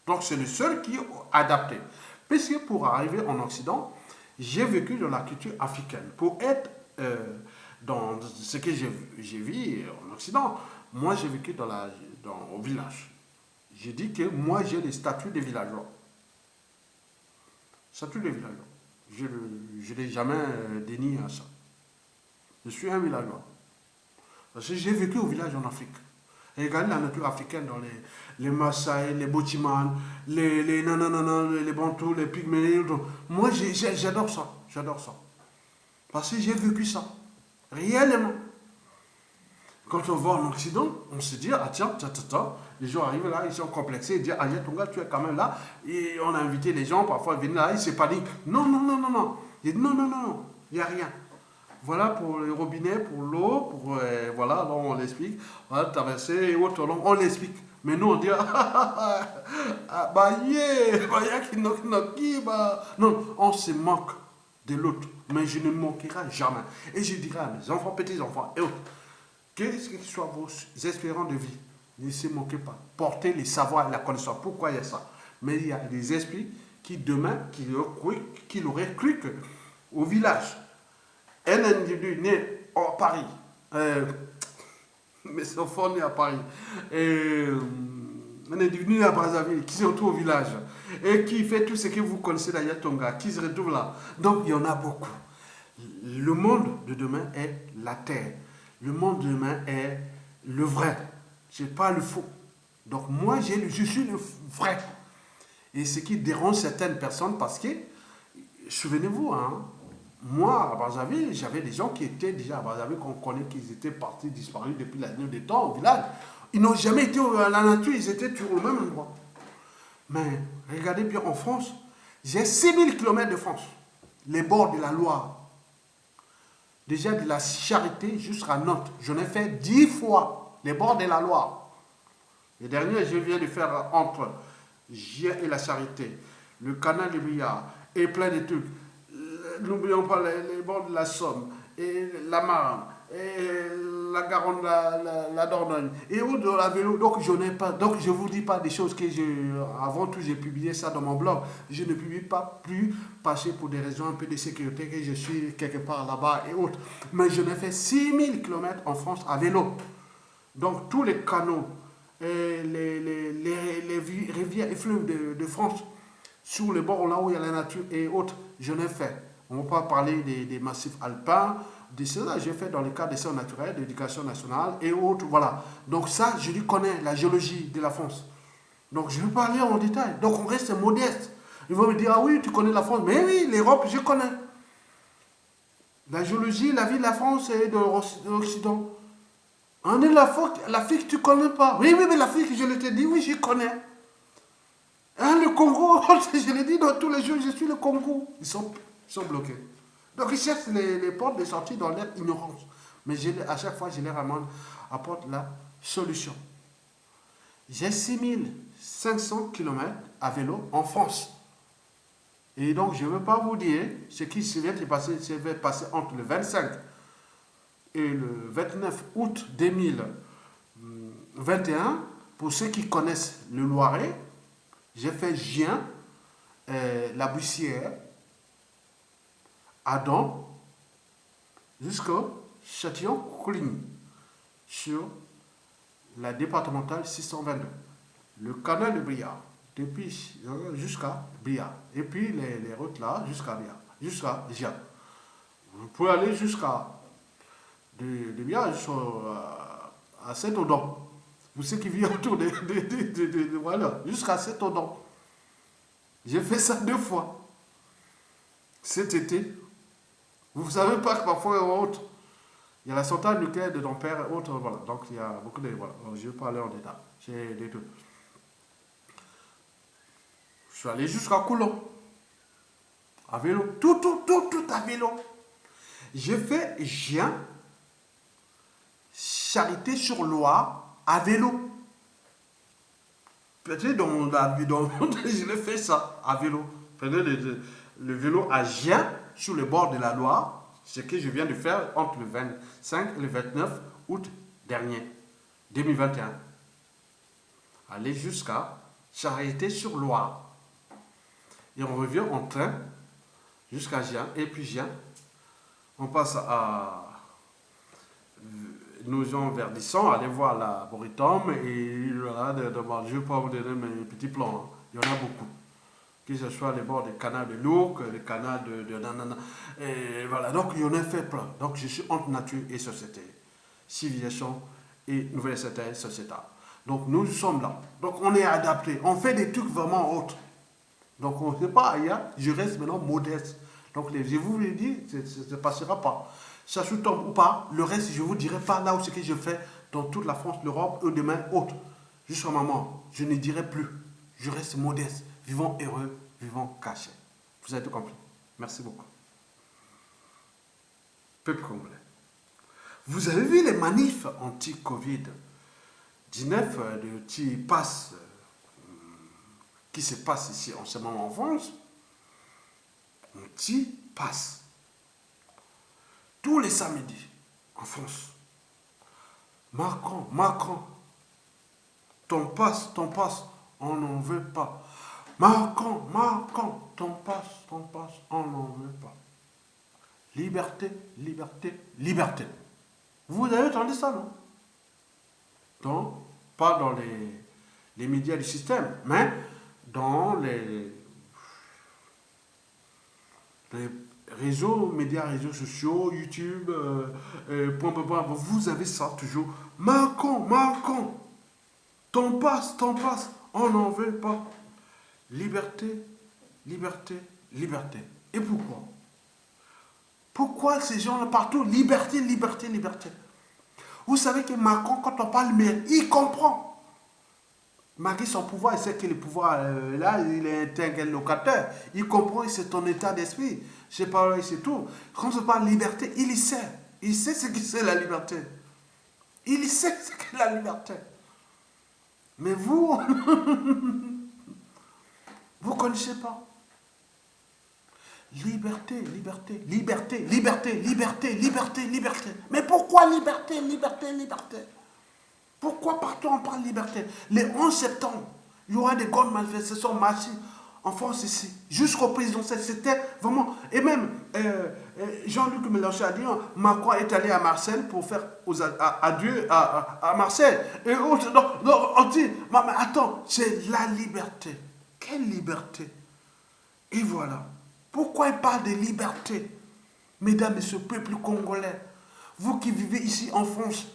Donc c'est le seul qui est adapté. Puisque pour arriver en Occident, j'ai vécu dans la culture africaine. Pour être dans ce que j'ai vu en Occident, moi j'ai vécu au village. J'ai dit que moi j'ai les statuts des villageois. Statut des villageois. Je n'ai jamais dénié à ça. Je suis un villageois. Parce que j'ai vécu au village en Afrique. Et regardez la nature africaine dans les Maasai, les Botiman, les Bantous, les Pygmées. Moi, j'adore ça. J'adore ça. Parce que j'ai vécu ça. Réellement. Quand on va en Occident, on se dit, ah tiens, les gens arrivent là, ils sont complexés, ils disent, ah Yatonga, tu es quand même là. Et on a invité les gens, parfois ils viennent là, ils ne s'est pas dit, non. Il dit, non, il n'y a rien. Voilà pour les robinets, pour l'eau, pour, voilà, alors on l'explique, voilà, traverser et autres, on l'explique. Mais nous, on dit, non, on se moque de l'autre, mais je ne me moquerai jamais. Et je dirai à mes enfants, petits-enfants et autres, qu'est-ce que soient vos espérances de vie, ne se moquez pas. Portez les savoirs et la connaissance. Pourquoi il y a ça? Mais il y a des esprits qui demain, qui l'auraient cru qu'au village, un individu né à Paris, mes enfants nés à Paris, un individu né à Brazzaville, qui se retrouve au village, et qui fait tout ce que vous connaissez d'Ayatonga, qui se retrouve là. Donc il y en a beaucoup. Le monde de demain est la terre. Le monde de demain est le vrai. Ce n'est pas le faux. Donc moi, je suis le vrai. Et ce qui dérange certaines personnes, parce que, souvenez-vous, hein, moi, à Brazzaville, j'avais des gens qui étaient déjà à Brazzaville, qu'on connaît qu'ils étaient partis, disparus depuis la nuit des temps au village. Ils n'ont jamais été à la nature, ils étaient toujours au même endroit. Mais regardez bien, en France, j'ai 6000 km de France, les bords de la Loire. Déjà de la Charité jusqu'à Nantes. J'en ai fait 10 fois les bords de la Loire. Les derniers, je viens de faire entre Gier et la Charité, le canal de Billard et plein de trucs. n'oublions pas les bords de la Somme, et la Marne, et la Garonne, la Dordogne, et autres à vélo. Donc je n'ai pas, donc je vous dis pas des choses que avant tout j'ai publié ça dans mon blog. Je ne publie pas plus parce pour des raisons un peu de sécurité que je suis quelque part là-bas et autres. Mais je n'ai fait 6000 km en France à vélo. Donc tous les canaux, les rivières et fleuves de France, sur les bords là où il y a la nature et autres, je n'ai fait. On ne va pas parler des massifs alpins, de cela, j'ai fait dans le cadre des sciences naturelles, de l'éducation nationale et autres, voilà. Donc ça, je lui connais la géologie de la France. Donc je ne vais pas aller en détail. Donc on reste modeste. Ils vont me dire, ah oui, tu connais la France. Mais oui, l'Europe, je connais. La géologie, la vie de la France et de l'Occident. On est l'Afrique, tu ne connais pas. Oui, oui, mais l'Afrique, je l'ai dit, oui, je connais. Hein, le Congo, je l'ai dit dans tous les jours, je suis le Congo. Ils sont bloqués. Donc ils cherchent les portes de sortie dans leur ignorance. Mais à chaque fois, je leur apporte la solution. J'ai 6500 km à vélo en France. Et donc, je ne veux pas vous dire ce qui se vient de passer, entre le 25 et le 29 août 2021. Pour ceux qui connaissent le Loiret, j'ai fait Gien, la Bussière, Adam, jusqu'au Châtillon-Coligny, sur la départementale 622, le canal de Briard, depuis jusqu'à Briard, et puis les routes là jusqu'à Briard, jusqu'à Gien. Vous pouvez aller jusqu'à de Briard à Saint-Audon. Pour ceux qui vivent autour voilà, jusqu'à Saint-Audon. J'ai fait ça 2 fois cet été. Vous savez pas que parfois autre, il y a la centrale nucléaire de Dampierre et autres, voilà. Donc il y a beaucoup de, voilà. Donc, je vais pas aller en détail. J'ai des deux. Je suis allé jusqu'à Coulon, à vélo, tout à vélo. J'ai fait Gien, Charité-sur-Loire, à vélo. Peut-être dans je l'ai fait ça, à vélo. Prenez le vélo à Gien, sur le bord de la Loire, ce que je viens de faire entre le 25 et le 29 août dernier, 2021. Aller jusqu'à Charité-sur-Loire. Et on revient en train jusqu'à Gien. Et puis Gien, on passe à Nogent Verdisson, aller voir la Boritome. Et voilà, je ne vais pas vous donner mes petits plans. Hein. Il y en a beaucoup. Que ce soit les bords des canaux de Lourdes, les canaux de Nanana. Et voilà, donc il y en a fait plein. Donc je suis entre nature et société. Civilisation et nouvelle société. Donc nous sommes là. Donc on est adapté. On fait des trucs vraiment autres. Donc on ne sait pas ailleurs. Je reste maintenant modeste. Donc je vous l'ai dit, ça ne passera pas. Ça se tombe ou pas, le reste je ne vous dirai pas là où ce que je fais dans toute la France, l'Europe, et demain autre. Jusqu'à maman, je ne dirai plus. Je reste modeste. Vivons heureux, vivons cachés. Vous avez tout compris. Merci beaucoup. Peuple congolais. Vous avez vu les manifs anti-Covid-19 qui passent, qui se passent ici en ce moment en France? Anti-pass. Tous les samedis en France. Macron. Ton passe, on n'en veut pas. Macron, ton passe, on n'en veut pas. Liberté. Vous avez entendu ça, non? Donc, pas dans les médias du système, mais dans les réseaux sociaux, YouTube, vous avez ça toujours. Macron, ton passe, on n'en veut pas. Liberté. Et pourquoi? Pourquoi ces gens-là partout, liberté? Vous savez que Macron, quand on parle, mais il comprend. Malgré son pouvoir, il sait que le pouvoir, là, il est un locataire. Il comprend, c'est ton état d'esprit. Je sais pas, c'est tout. Quand on parle liberté, il sait. Il sait ce que c'est la liberté. Il sait ce qu'est la liberté. Mais vous, vous ne connaissez pas. Liberté, liberté, liberté, liberté, liberté, liberté, liberté. Mais pourquoi liberté, liberté, liberté? Pourquoi partout on parle liberté? Le 11 septembre, il y aura des grandes manifestations massives en France ici, jusqu'au présidentiel. C'était vraiment... Et même Jean-Luc Mélenchon a dit, Macron est allé à Marseille pour faire adieu à Marseille. Et autres, donc, on dit, mais attends, c'est la liberté. Quelle liberté? Et voilà. Pourquoi il parle de liberté? Mesdames et ce peuple congolais, vous qui vivez ici en France,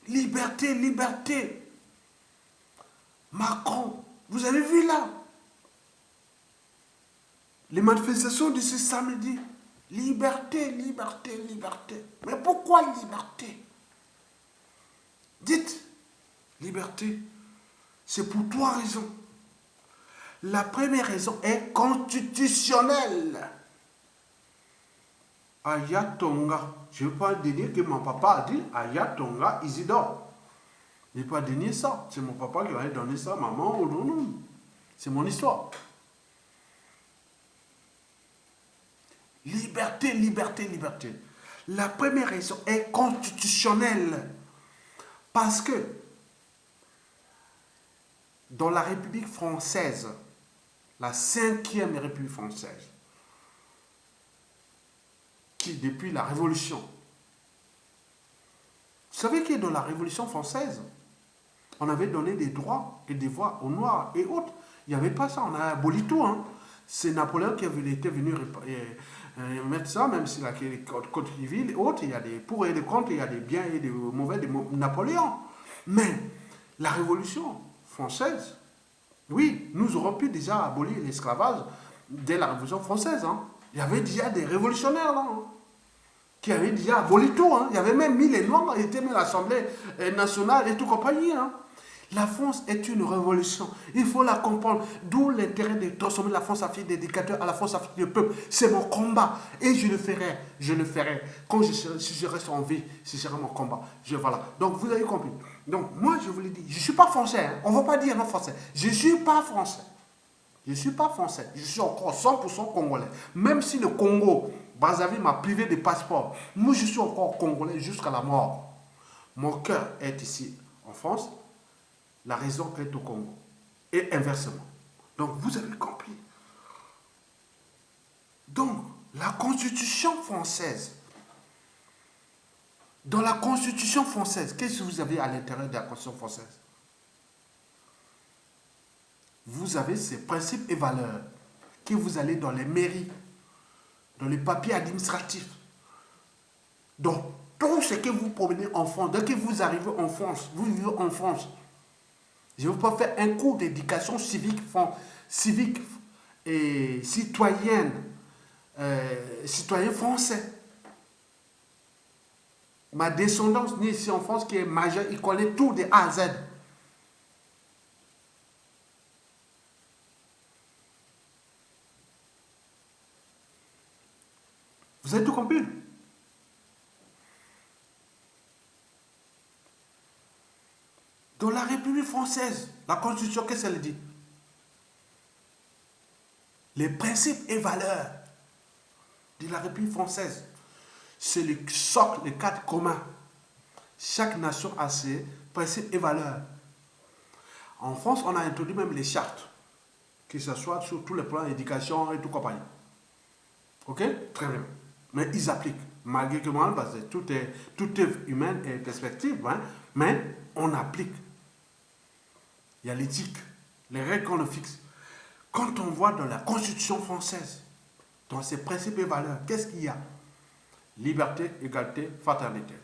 liberté, liberté. Macron, vous avez vu là les manifestations de ce samedi. Liberté, liberté, liberté. Mais pourquoi liberté? Dites, liberté, c'est pour trois raisons. La première raison est constitutionnelle. Ayatonga. Je ne veux pas dénier que mon papa a dit Ayatonga Isidore. Je ne vais pas dénier ça. C'est mon papa qui va donner ça, maman ou non. C'est mon histoire. Liberté, liberté, liberté. La première raison est constitutionnelle. Parce que dans la République française, la 5e République française, qui depuis la Révolution, vous savez que dans la Révolution française, on avait donné des droits et des voix aux Noirs et autres. Il n'y avait pas ça, on a aboli tout. Hein. C'est Napoléon qui était venu mettre ça, même si la Côte civile et autres, il y a des pour et des contre, il y a des biens et des mauvais de Napoléon. Mais la Révolution française, oui, nous aurons pu déjà abolir l'esclavage dès la Révolution française. Hein. Il y avait déjà des révolutionnaires là, hein, qui avaient déjà aboli tout. Hein. Il y avait même mis les Noirs, il était mis à l'Assemblée nationale et tout compagnie. Hein. La France est une révolution. Il faut la comprendre. D'où l'intérêt de transformer la France Afrique d'éducateur à la France Afrique du peuple. C'est mon combat. Et je le ferai. Je le ferai. Quand si je reste en vie, ce sera mon combat. Voilà. Donc, vous avez compris. Donc, moi, je vous l'ai dit. Je ne suis pas français. Hein. On ne va pas dire non français. Je ne suis pas français. Je ne suis pas français. Je suis encore 100% congolais. Même si le Congo, Brazzaville m'a privé de passeport. Moi, je suis encore congolais jusqu'à la mort. Mon cœur est ici, en France. La raison est au Congo. Et inversement. Donc, vous avez compris. Donc, la Constitution française. Dans la Constitution française, qu'est-ce que vous avez à l'intérieur de la Constitution française? Vous avez ces principes et valeurs que vous allez dans les mairies, dans les papiers administratifs, dans tout ce que vous promenez en France. Dès que vous arrivez en France, vous vivez en France, je ne veux pas faire un cours d'éducation civique et citoyenne, citoyen français. Ma descendance née ici en France, qui est majeure, il connaît tout de A à Z. Vous avez tout compris? Dans la République française, la Constitution, qu'est-ce qu'elle dit? Les principes et valeurs de la République française, c'est le socle, le cadre commun. Chaque nation a ses principes et valeurs. En France, on a introduit même les chartes, que ce soit sur tous les plans d'éducation et tout compagnie. Ok? Très bien. Mais ils appliquent. Malgré que moi, parce que tout est humain et perspective, hein, mais on applique. Il y a l'éthique, les règles qu'on fixe. Quand on voit dans la Constitution française, dans ses principes et valeurs, qu'est-ce qu'il y a? Liberté, égalité, fraternité.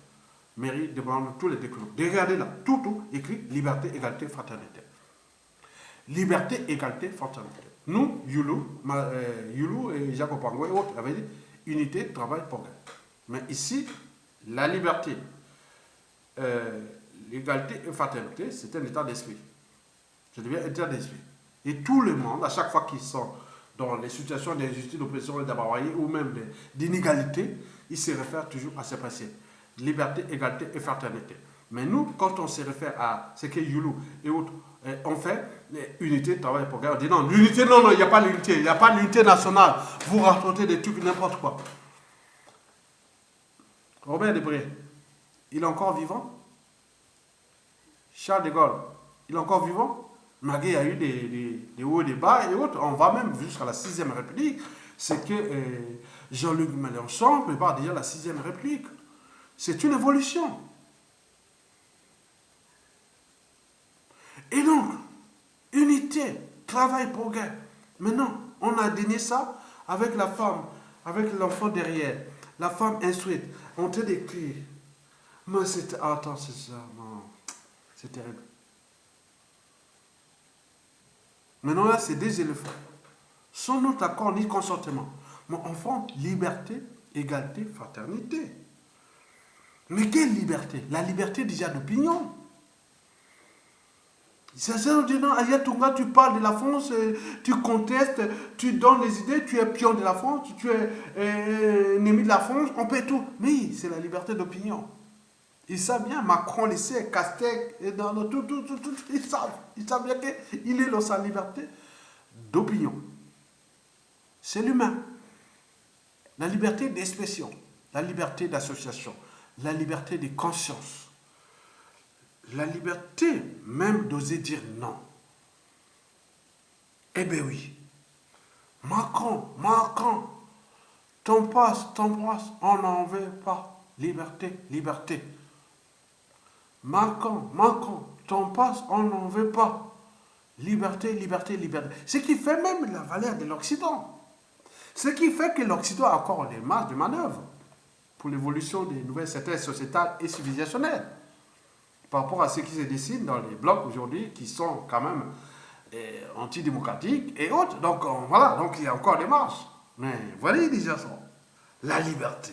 Mairie demande tous les documents. Regardez là, tout écrit liberté, égalité, fraternité. Liberté, égalité, fraternité. Nous, Youlou et Jacob Pango et autres avaient dit unité, travail, progrès. Mais ici, la liberté, l'égalité et fraternité, c'est un état d'esprit. Ça devient un état d'esprit. Et tout le monde, à chaque fois qu'ils sont dans les situations d'injustice, d'oppression et d'abarbarie ou même d'inégalité, ils se réfèrent toujours à ces principes. Liberté, égalité et fraternité. Mais nous, quand on se réfère à ce que Youlou et autres on fait unité, travail, progrès. On dit non, l'unité, non, il n'y a pas l'unité. Il n'y a pas l'unité nationale. Vous racontez des trucs, n'importe quoi. Robert Debré, il est encore vivant? Charles de Gaulle, il est encore vivant? Malgré il y a eu des hauts et des bas et autres, on va même jusqu'à la 6e République. C'est que Jean-Luc Mélenchon prépare déjà la 6e République. C'est une évolution. Et donc, unité, travail, progrès. Maintenant, on a dénié ça avec la femme, avec l'enfant derrière, la femme instruite. On te décrit. Mais c'est... Attends, c'est ça. Non. C'est terrible. Maintenant, là, c'est des éléphants. Sans notre accord ni consentement. Mon enfant, liberté, égalité, fraternité. Mais quelle liberté? La liberté déjà d'opinion. C'est ça, on dit non, Ayatunga, tu parles de la France, tu contestes, tu donnes des idées, tu es pion de la France, tu es ennemi de la France, on peut tout. Mais c'est la liberté d'opinion. Ils savent bien, Macron, les sait, Castex, et dans tout, ils savent bien qu'il est dans sa liberté d'opinion. C'est l'humain. La liberté d'expression, la liberté d'association, la liberté de conscience. La liberté même d'oser dire non. Eh bien oui. Macron, ton passe, on n'en veut pas. Liberté, liberté. Macron, ton passe, on n'en veut pas. Liberté, liberté, liberté. Ce qui fait même la valeur de l'Occident. Ce qui fait que l'Occident a encore des marges de manœuvre pour l'évolution des nouvelles certaines sociétales et civilisationnelles. Par rapport à ce qui se dessine dans les blocs aujourd'hui qui sont quand même antidémocratiques et autres. Donc voilà, donc il y a encore des marges. Mais voilà déjà ça. La liberté.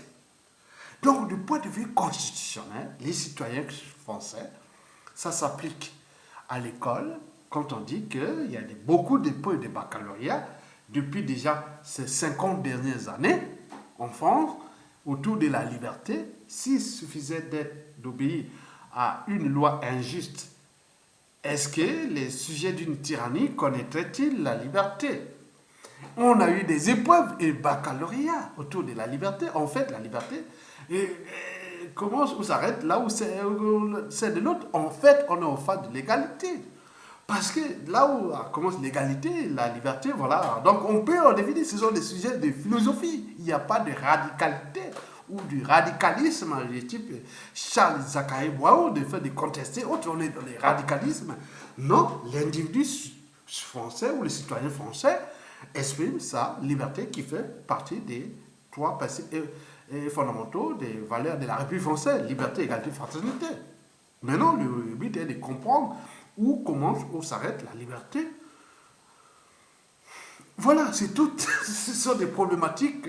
Donc du point de vue constitutionnel, les citoyens français, ça s'applique à l'école quand on dit qu'il y a beaucoup de points de baccalauréat depuis déjà ces 50 dernières années en France autour de la liberté. S'il suffisait d'obéir à une loi injuste, est-ce que les sujets d'une tyrannie connaîtraient-ils la liberté? On a eu des épreuves et baccalauréat autour de la liberté. En fait, la liberté commence ou s'arrête là où c'est de l'autre. En fait, on est en phase de l'égalité. Parce que là où commence l'égalité, la liberté, voilà. Donc on peut en définir, ce sont des sujets de philosophie. Il n'y a pas de radicalité ou du radicalisme, du type Charles Zachary Boao, de faire de contester, autre, on est dans le radicalisme. Non, l'individu français ou le citoyen français exprime sa liberté qui fait partie des trois principes fondamentaux des valeurs de la République française, liberté, égalité, fraternité. Maintenant, le but est de comprendre où commence, où s'arrête la liberté. Voilà, c'est tout. Ce sont des problématiques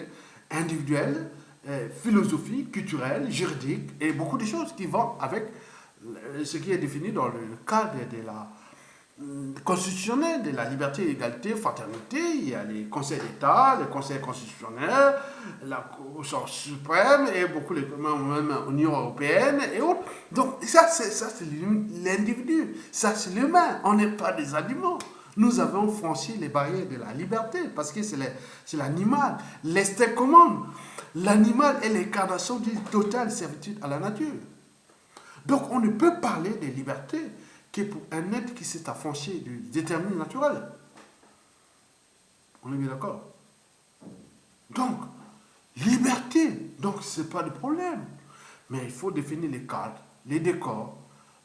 individuelles, philosophiques, culturelles, juridiques et beaucoup de choses qui vont avec ce qui est défini dans le cadre de la constitutionnel, de la liberté, égalité, fraternité. Il y a les conseils d'État, les conseils constitutionnels, la Cour suprême et beaucoup de même l'Union européenne et autres. Donc ça c'est l'individu, ça c'est l'humain. On n'est pas des animaux. Nous avons franchi les barrières de la liberté parce que c'est l'animal. L'instinct commande. L'animal est l'incarnation d'une totale servitude à la nature. Donc on ne peut parler de liberté que pour un être qui s'est affranchi du déterminisme naturel. On est bien d'accord? Donc, liberté, donc ce n'est pas de problème. Mais il faut définir les cadres, les décors,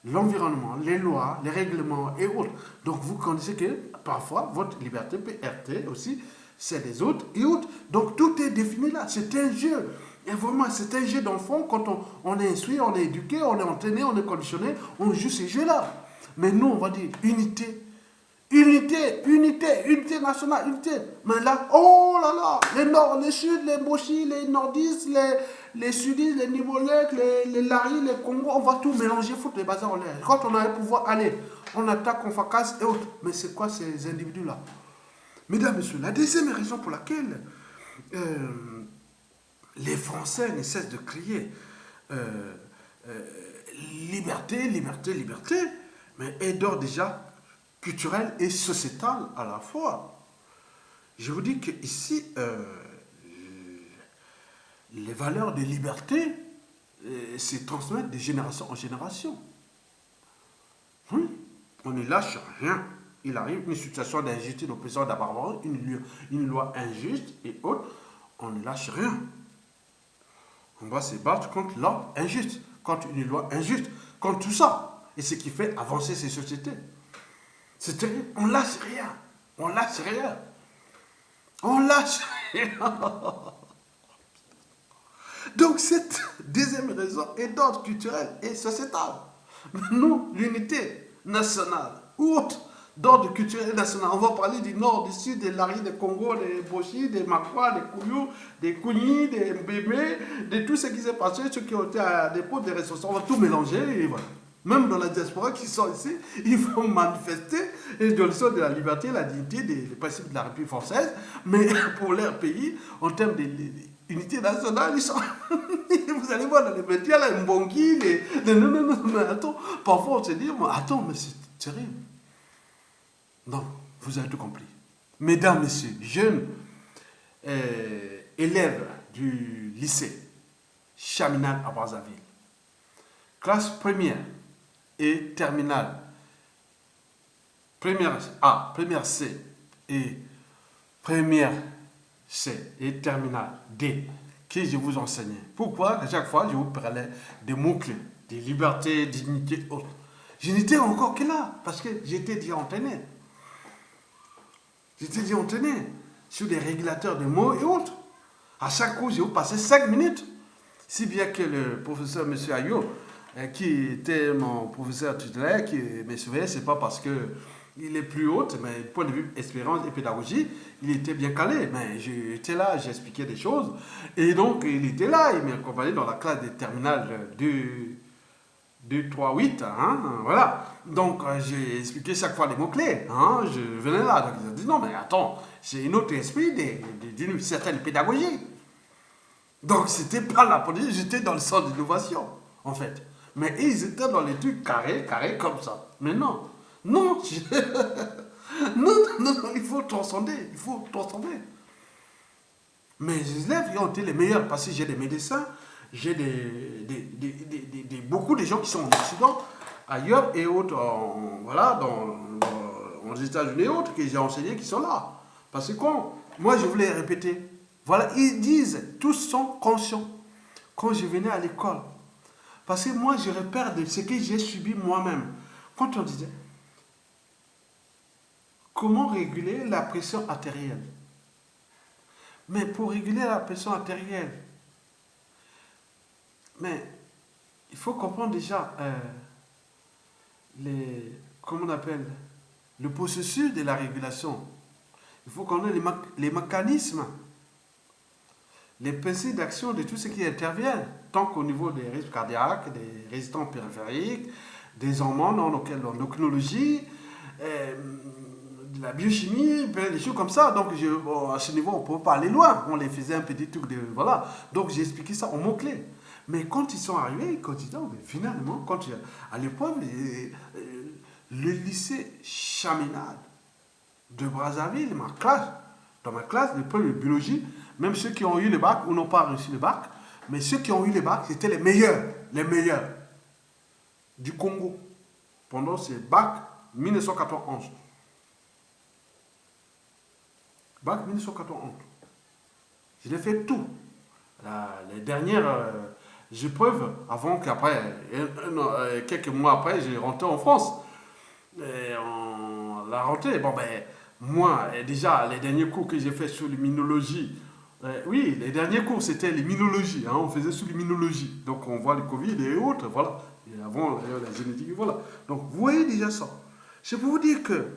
l'environnement, les lois, les règlements et autres. Donc vous connaissez que parfois votre liberté peut heurter aussi celle des autres et autres. Donc tout est défini là, c'est un jeu. Et vraiment, c'est un jeu d'enfant. Quand on est instruit, on est éduqué, on est entraîné, on est conditionné, on joue ces jeux-là. Mais nous, on va dire unité. Unité nationale, unité. Mais là, oh là là, les nord, les sud, les mochis, les nordistes, les sudistes, les nimolèques, les laris, les congos, on va tout mélanger, foutre les bazars en l'air. Quand on a le pouvoir, allez, on attaque, on fracasse et autres. Mais c'est quoi ces individus-là? Mesdames, Messieurs, la deuxième raison pour laquelle les Français ne cessent de crier liberté, liberté, liberté, mais elle dort déjà culturelle et sociétale à la fois. Je vous dis qu'ici, les valeurs de liberté se transmettent de génération en génération. Oui, on ne lâche rien. Il arrive une situation d'injustice, d'oppression, d'abarbarie, une loi injuste et autres, on ne lâche rien. On va se battre contre l'ordre injuste, contre une loi injuste, contre tout ça. Et ce qui fait avancer ces sociétés. C'est terrible. On lâche rien. On lâche rien. On lâche rien. Donc cette deuxième raison est d'ordre culturel et sociétal. Nous, l'unité nationale ou autre d'ordre culturel et national, on va parler du nord, du sud, des Lari, des Congo, des Boshi, des Makwa, des Kouyou, des Kouni, des Mbémé, de tout ce qui s'est passé, ceux qui ont été à des potes, des ressources, on va tout mélanger et voilà. Même dans la diaspora qui sont ici, ils vont manifester et dans le sens de la liberté, la dignité, des principes de la République française, mais pour leur pays, en termes d'unité nationale, ils sont... Vous allez voir dans les médias, là, Mbongi, non, mais attends, parfois on se dit, attends, mais c'est terrible. Non, vous avez tout compris. Mesdames, messieurs, jeunes élèves du lycée Chaminade à Brazzaville, classe première et terminale, première A, première C et première C et terminale D, que je vous enseignais. Pourquoi? À chaque fois, je vous parlais des mots-clés, des libertés, dignité, autres. Je n'étais encore que là, parce que j'étais déjà entraîné. J'étais déjà entraîné sur des régulateurs de mots et autres. À chaque cours, j'ai passé 5 minutes. Si bien que le professeur M. Ayo, qui était mon professeur tutélaire, qui me surveillait, c'est pas parce qu'il est plus haut, mais du point de vue expérience et pédagogie, il était bien calé. Mais j'étais là, j'expliquais des choses. Et donc, il était là, il m'accompagnait dans la classe des terminales 2, 3, 8, hein, voilà. Donc, j'ai expliqué chaque fois les mots-clés, hein, je venais là, donc ils ont dit, non, mais attends, c'est un autre esprit d'une certaine pédagogie. Donc, c'était pas la politique, j'étais dans le sens d'innovation, en fait. Mais ils étaient dans les trucs carrés comme ça. Mais non, non, non, il faut transcender, Mes élèves, ils ont été les meilleurs, parce que j'ai des médecins, j'ai beaucoup de gens qui sont en Occident, ailleurs et autres, voilà, aux États-Unis et autres, que j'ai enseigné, qui sont là. Parce que quand, moi je voulais répéter, voilà, ils disent, tous sont conscients, quand je venais à l'école. Parce que moi je repère de ce que j'ai subi moi-même. Quand on disait, comment réguler la pression artérielle? Mais pour réguler la pression artérielle, mais il faut comprendre déjà comment on appelle, le processus de la régulation. Il faut connaître les mécanismes, les principes d'action de tout ce qui intervient, tant qu'au niveau des risques cardiaques, des résistants périphériques, des hormones, l'endocrinologie, de la biochimie, des choses comme ça. Donc, à ce niveau, on ne peut pas aller loin. On les faisait un petit truc de... Voilà. Donc, j'ai expliqué ça en mots-clés. Mais quand ils sont arrivés, ils continuent. Mais finalement, à l'époque, le lycée Chaminade de Brazzaville, dans ma classe, l'épreuve de biologie, même ceux qui ont eu le bac ou n'ont pas réussi le bac, mais ceux qui ont eu le bac, c'était les meilleurs du Congo, pendant ce bac 1991. Bac 1991. Je l'ai fait tout. Les dernières épreuves, avant qu'après, quelques mois après, j'ai rentré en France. Et la rentrée, bon ben, moi, déjà, les derniers cours que j'ai fait sur l'immunologie, oui, les derniers cours, c'était l'immunologie, hein, on faisait sur l'immunologie. Donc, on voit le Covid et autres, voilà. Et avant, la génétique, voilà. Donc, vous voyez déjà ça. C'est pour vous dire que,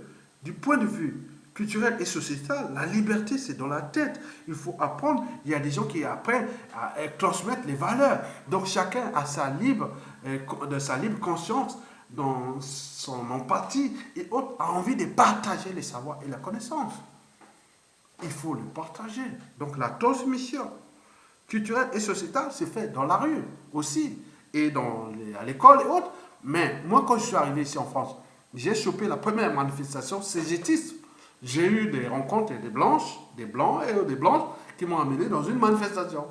du point de vue culturel et sociétal, la liberté, c'est dans la tête. Il faut apprendre. Il y a des gens qui apprennent à transmettre les valeurs. Donc, chacun a sa libre conscience, dans son empathie et autres, a envie de partager les savoirs et la connaissance. Il faut le partager. Donc la transmission culturelle et sociétale s'est faite dans la rue aussi, et à l'école et autres. Mais moi, quand je suis arrivé ici en France, j'ai chopé la première manifestation cégétiste. J'ai eu des rencontres des blanches, des blancs et des blanches qui m'ont amené dans une manifestation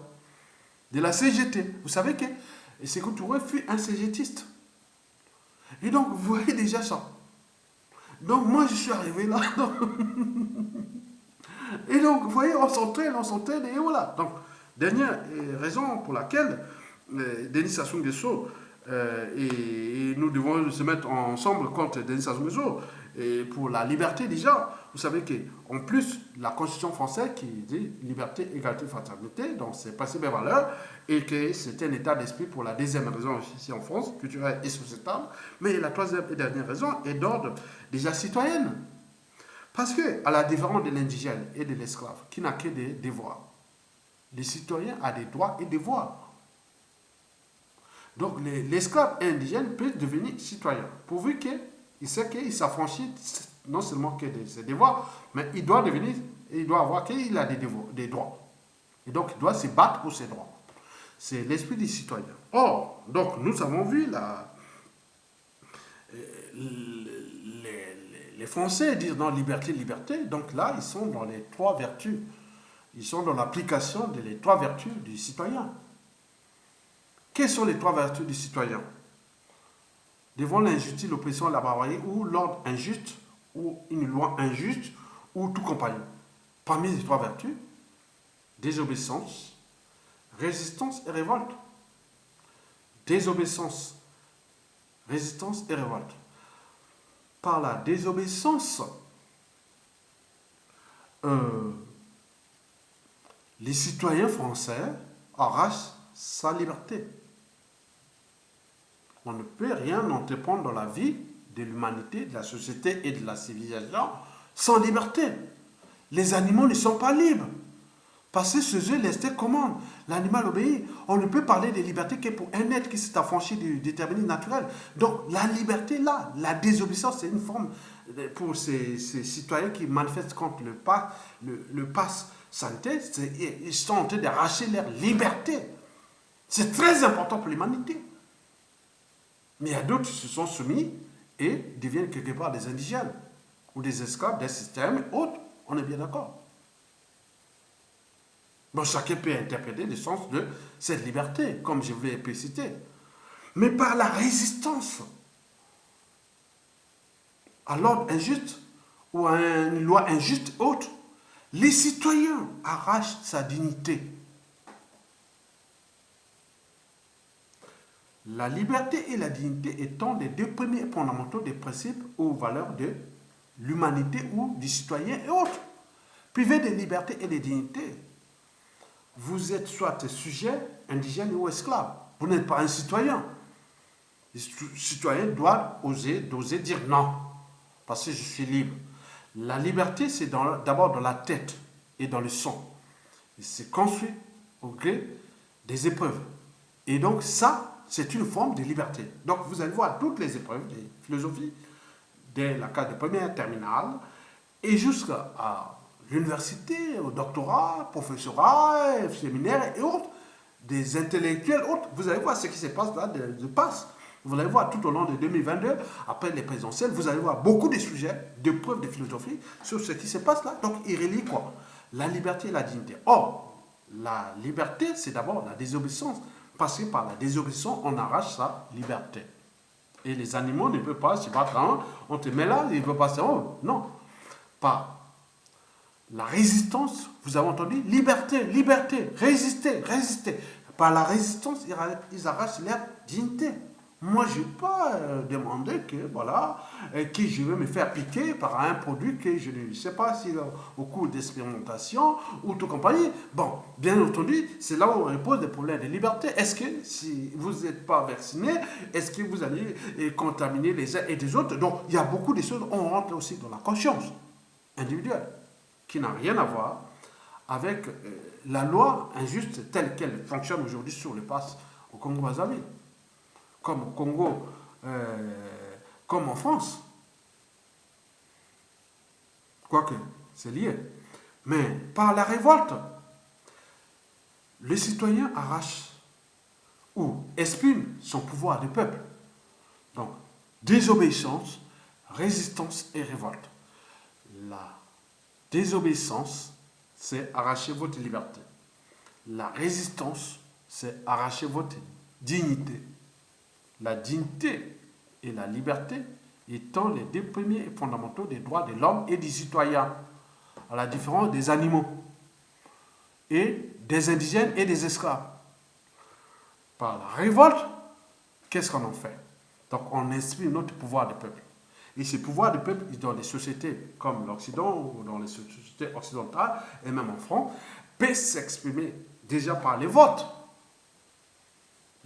de la CGT. Vous savez que Sékou Touré fut un cégétiste. Et donc, vous voyez déjà ça. Donc, moi, je suis arrivé là. Et donc, vous voyez, on s'entraîne, et voilà. Donc, dernière raison pour laquelle Denis Sassou Nguesso et nous devons se mettre ensemble contre Denis Sassou Nguesso et pour la liberté déjà. Vous savez qu'en plus, la Constitution française qui dit liberté, égalité, fraternité, donc c'est principes et valeurs, et que c'est un état d'esprit pour la deuxième raison ici en France, culturelle et sociétale. Mais la troisième et dernière raison est d'ordre déjà citoyenne. Parce que, à la différence de l'indigène et de l'esclave, qui n'a que des devoirs, les citoyens ont des droits et devoirs. Donc, l'esclave indigène peut devenir citoyen, pourvu qu'il sait qu'il s'affranchit non seulement que de ses devoirs, mais il doit avoir qu'il a des droits. Et donc, il doit se battre pour ses droits. C'est l'esprit du citoyen. Or, donc, nous avons vu les Français disent non, liberté, liberté. Donc là, ils sont dans les trois vertus. Ils sont dans l'application des trois vertus du citoyen. Quelles sont les trois vertus du citoyen? Devant l'injustice, l'oppression, la barbarie, ou l'ordre injuste, ou une loi injuste, ou tout compagnon. Parmi les trois vertus, désobéissance, résistance et révolte. Désobéissance, résistance et révolte. Par la désobéissance, les citoyens français arrachent sa liberté. On ne peut rien entreprendre dans la vie de l'humanité, de la société et de la civilisation sans liberté. Les animaux ne sont pas libres. Parce que chez eux, l'instinct commande. L'animal obéit. On ne peut parler de liberté que pour un être qui s'est affranchi du déterminisme naturel. Donc, la liberté, là, la désobéissance, c'est une forme pour ces citoyens qui manifestent contre le pass sanitaire. Ils sont en train d'arracher leur liberté. C'est très important pour l'humanité. Mais il y a d'autres qui se sont soumis et deviennent quelque part des indigènes ou des esclaves d'un système autre. On est bien d'accord. Bon, chacun peut interpréter le sens de cette liberté, comme je vous l'ai précisé. Mais par la résistance à l'ordre injuste ou à une loi injuste autre, les citoyens arrachent sa dignité. La liberté et la dignité étant les deux premiers fondamentaux des principes ou valeurs de l'humanité ou du citoyen et autres. Privé de liberté et de dignité, vous êtes soit sujet, indigène ou esclave. Vous n'êtes pas un citoyen. Le citoyen doit oser dire non, parce que je suis libre. La liberté, c'est d'abord dans la tête et dans le sang. C'est construit au gré des épreuves. Et donc ça, c'est une forme de liberté. Donc vous allez voir toutes les épreuves de philosophie, dès la classe de première terminale, et jusqu'à l'université, au doctorat, professorat, séminaire et autres, des intellectuels autres. Vous allez voir ce qui se passe là, de passe. Vous allez voir tout au long de 2022, après les présidentielles, vous allez voir beaucoup de sujets, de preuves de philosophie sur ce qui se passe là. Donc, il relie quoi? La liberté et la dignité. Or, la liberté, c'est d'abord la désobéissance. Parce que par la désobéissance, on arrache sa liberté. Et les animaux ne peuvent pas se battre. On te met là, ils ne peuvent pas se... Oh, non. Par la résistance, vous avez entendu? Liberté, liberté, résister, résister. Par la résistance, ils arrachent leur dignité. Moi, je n'ai pas demandé que, voilà, que je vais me faire piquer par un produit que je ne sais pas si au cours d'expérimentation ou tout compagnie. Bon, bien entendu, c'est là où on pose des problèmes de liberté. Est-ce que si vous n'êtes pas vacciné, est-ce que vous allez contaminer les uns et les autres? Donc, il y a beaucoup de choses, on rentre aussi dans la conscience individuelle, qui n'a rien à voir avec la loi injuste telle qu'elle fonctionne aujourd'hui sur le pass au Congo-Brazzaville. Comme au Congo, comme en France. Quoique, c'est lié. Mais par la révolte, le citoyen arrache ou exprime son pouvoir du peuple. Donc, désobéissance, résistance et révolte. La désobéissance, c'est arracher votre liberté. La résistance, c'est arracher votre dignité. La dignité et la liberté étant les deux premiers et fondamentaux des droits de l'homme et du citoyen, à la différence des animaux et des indigènes et des esclaves. Par la révolte, qu'est-ce qu'on en fait? Donc on exprime notre pouvoir de peuple. Et ce pouvoir de peuple, dans les sociétés comme l'Occident ou dans les sociétés occidentales, et même en France, peut s'exprimer déjà par les votes.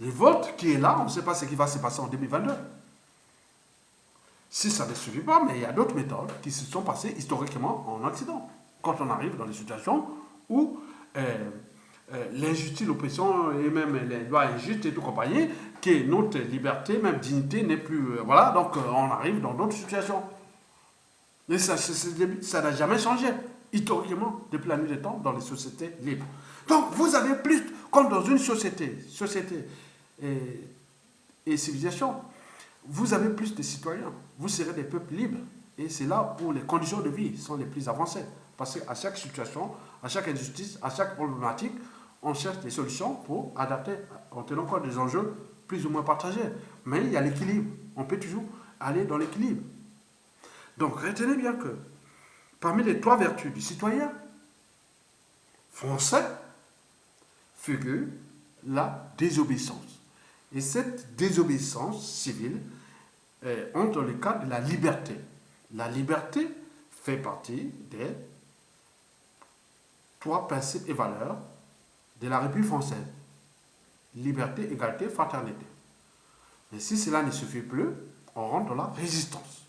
Les votes qui est là, on ne sait pas ce qui va se passer en 2022. Si ça ne suffit pas, mais il y a d'autres méthodes qui se sont passées historiquement en Occident. Quand on arrive dans des situations où l'injustice, l'oppression et même les lois injustes et tout compagnie, que notre liberté, même dignité n'est plus... voilà, donc on arrive dans d'autres situations. Mais ça n'a jamais changé, historiquement, depuis la nuit des temps, dans les sociétés libres. Donc vous avez plus, comme dans une société et civilisation, vous avez plus de citoyens, vous serez des peuples libres. Et c'est là où les conditions de vie sont les plus avancées. Parce qu'à chaque situation, à chaque injustice, à chaque problématique, on cherche des solutions pour adapter en tenant compte des enjeux plus ou moins partagés. Mais il y a l'équilibre. On peut toujours aller dans l'équilibre. Donc retenez bien que parmi les trois vertus du citoyen français figure la désobéissance. Et cette désobéissance civile entre le cadre de la liberté. La liberté fait partie des trois principes et valeurs de la République française. Liberté, égalité, fraternité. Mais si cela ne suffit plus, on rentre dans la résistance.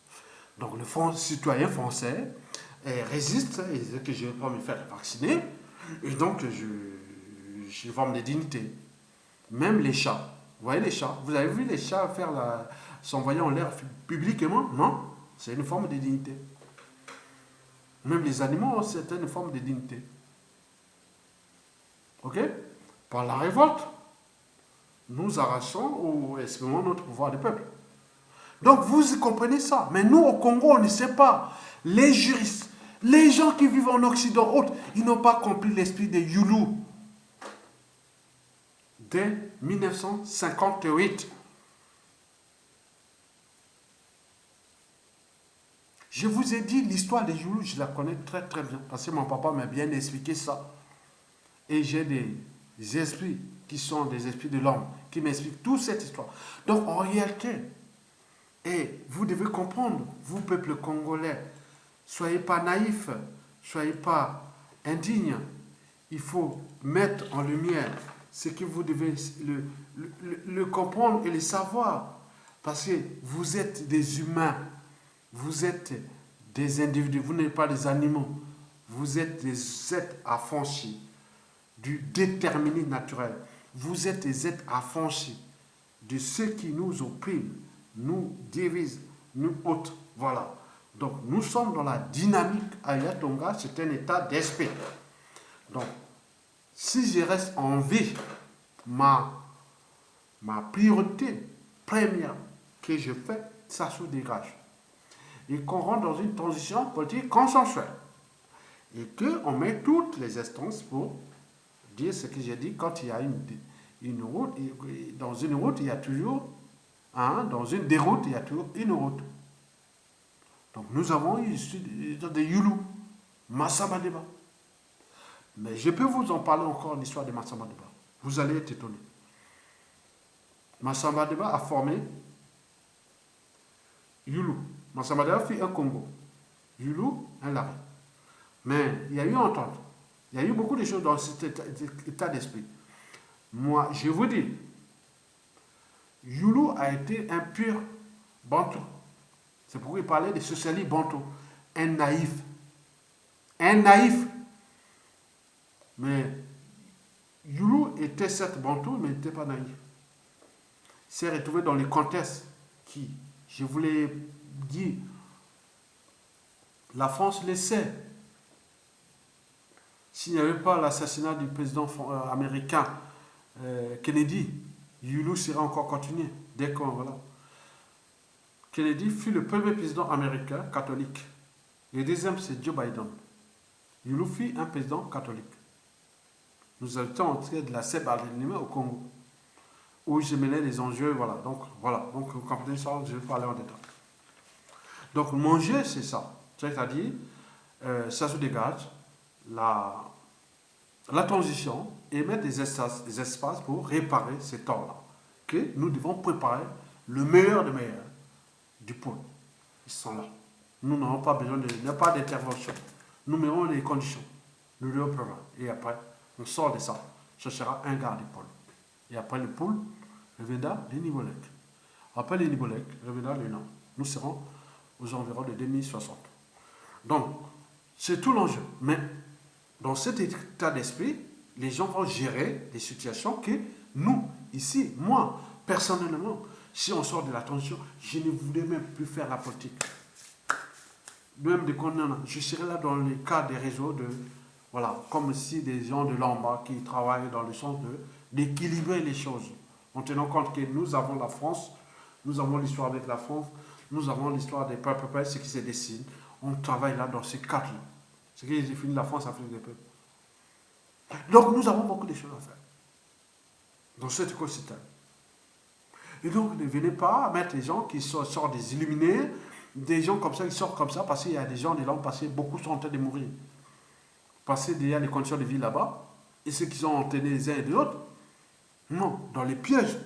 Donc le citoyen français résiste, et dit que je ne vais pas me faire vacciner, et donc je forme des dignités. Même les chats. Vous voyez les chats? Vous avez vu les chats faire s'envoyer en l'air publiquement? Non? C'est une forme de dignité. Même les animaux, c'est une forme de dignité. Ok? Par la révolte, nous arrachons ou exprimons notre pouvoir de peuple. Donc vous comprenez ça. Mais nous, au Congo, on ne sait pas. Les juristes, les gens qui vivent en Occident, autres, ils n'ont pas compris l'esprit de Youlou. Dès 1958. Je vous ai dit l'histoire des Youlou, je la connais très très bien. Parce que mon papa m'a bien expliqué ça. Et j'ai des esprits qui sont des esprits de l'homme, qui m'expliquent toute cette histoire. Donc en réalité, et vous devez comprendre, vous peuple congolais, soyez pas naïfs, soyez pas indignes. Il faut mettre en lumière ce que vous devez le comprendre et le savoir. Parce que vous êtes des humains, vous êtes des individus, vous n'êtes pas des animaux. Vous êtes des êtres affranchis du déterminisme naturel. Vous êtes des êtres affranchis de ceux qui nous oppriment, nous divisent, nous ôtent. Voilà. Donc nous sommes dans la dynamique Ayatonga, c'est un état d'esprit. Donc, si je reste en vie, ma priorité première que je fais, ça se dégage. Et qu'on rentre dans une transition politique consensuelle. Et qu'on met toutes les instances pour dire ce que j'ai dit. Quand il y a une route, dans une route, il y a toujours, dans une déroute, il y a toujours une route. Donc nous avons ici des Youlou, Massamba Deba. Mais je peux vous en parler encore l'histoire de Massamba Deba. Vous allez être étonnés. Massamba Deba a formé Youlou. Massamba Deba fit un Congo. Youlou, un Lari. Mais il y a eu entente. Il y a eu beaucoup de choses dans cet état d'esprit. Moi, je vous dis, Youlou a été un pur Bantou. C'est pourquoi il parlait de socialisme Bantou. Un naïf. Un naïf. Mais Youlou était certes Bantou, mais il n'était pas naïf. Il s'est retrouvé dans les contextes qui, je vous l'ai dit, la France le sait. S'il n'y avait pas l'assassinat du président américain Kennedy, Youlou serait encore continué. Dès qu'on, voilà. Kennedy fut le premier président américain catholique. Le deuxième, c'est Joe Biden. Il fut un président catholique. Nous étions entrés de la Sèvres au Congo, où je mêlais les enjeux, voilà. Donc, vous comprenez ça, je vais parler en détail. Donc, mon jeu, c'est ça. C'est-à-dire, ça se dégage, la transition et mettre des espaces pour réparer ces torts-là. Que nous devons préparer le meilleur des meilleurs du pôle. Ils sont là. Nous n'avons pas besoin il n'y a pas d'intervention. Nous mettons les conditions. Nous le préparons. Et après, on sort de ça. Ce sera un gars du pôle. Et après le pôle, reviendra les Nibolek. Après les Nibolek, reviendra le Nord. Nous serons aux environs de 2060. Donc, c'est tout l'enjeu. Mais dans cet état d'esprit, les gens vont gérer des situations que nous, ici, moi, personnellement, si on sort de la tension, je ne voulais même plus faire la politique. Même des condamnants, je serais là dans le cas des réseaux de, voilà, comme si des gens de l'en bas qui travaillent dans le sens d'équilibrer les choses, en tenant compte que nous avons la France, nous avons l'histoire avec la France, nous avons l'histoire des peuples, ce qui se dessine. On travaille là dans ces cadres-là. Ce qui définit la France, Afrique des peuples. Donc nous avons beaucoup de choses à faire dans cet écosystème. Et donc ne venez pas mettre les gens qui sortent des illuminés, des gens comme ça qui sortent comme ça, parce qu'il y a des gens de l'an passé, beaucoup sont en train de mourir. Parce qu'il y a les conditions de vie là-bas, et ceux qui sont entraînés les uns et les autres, non, dans les pièges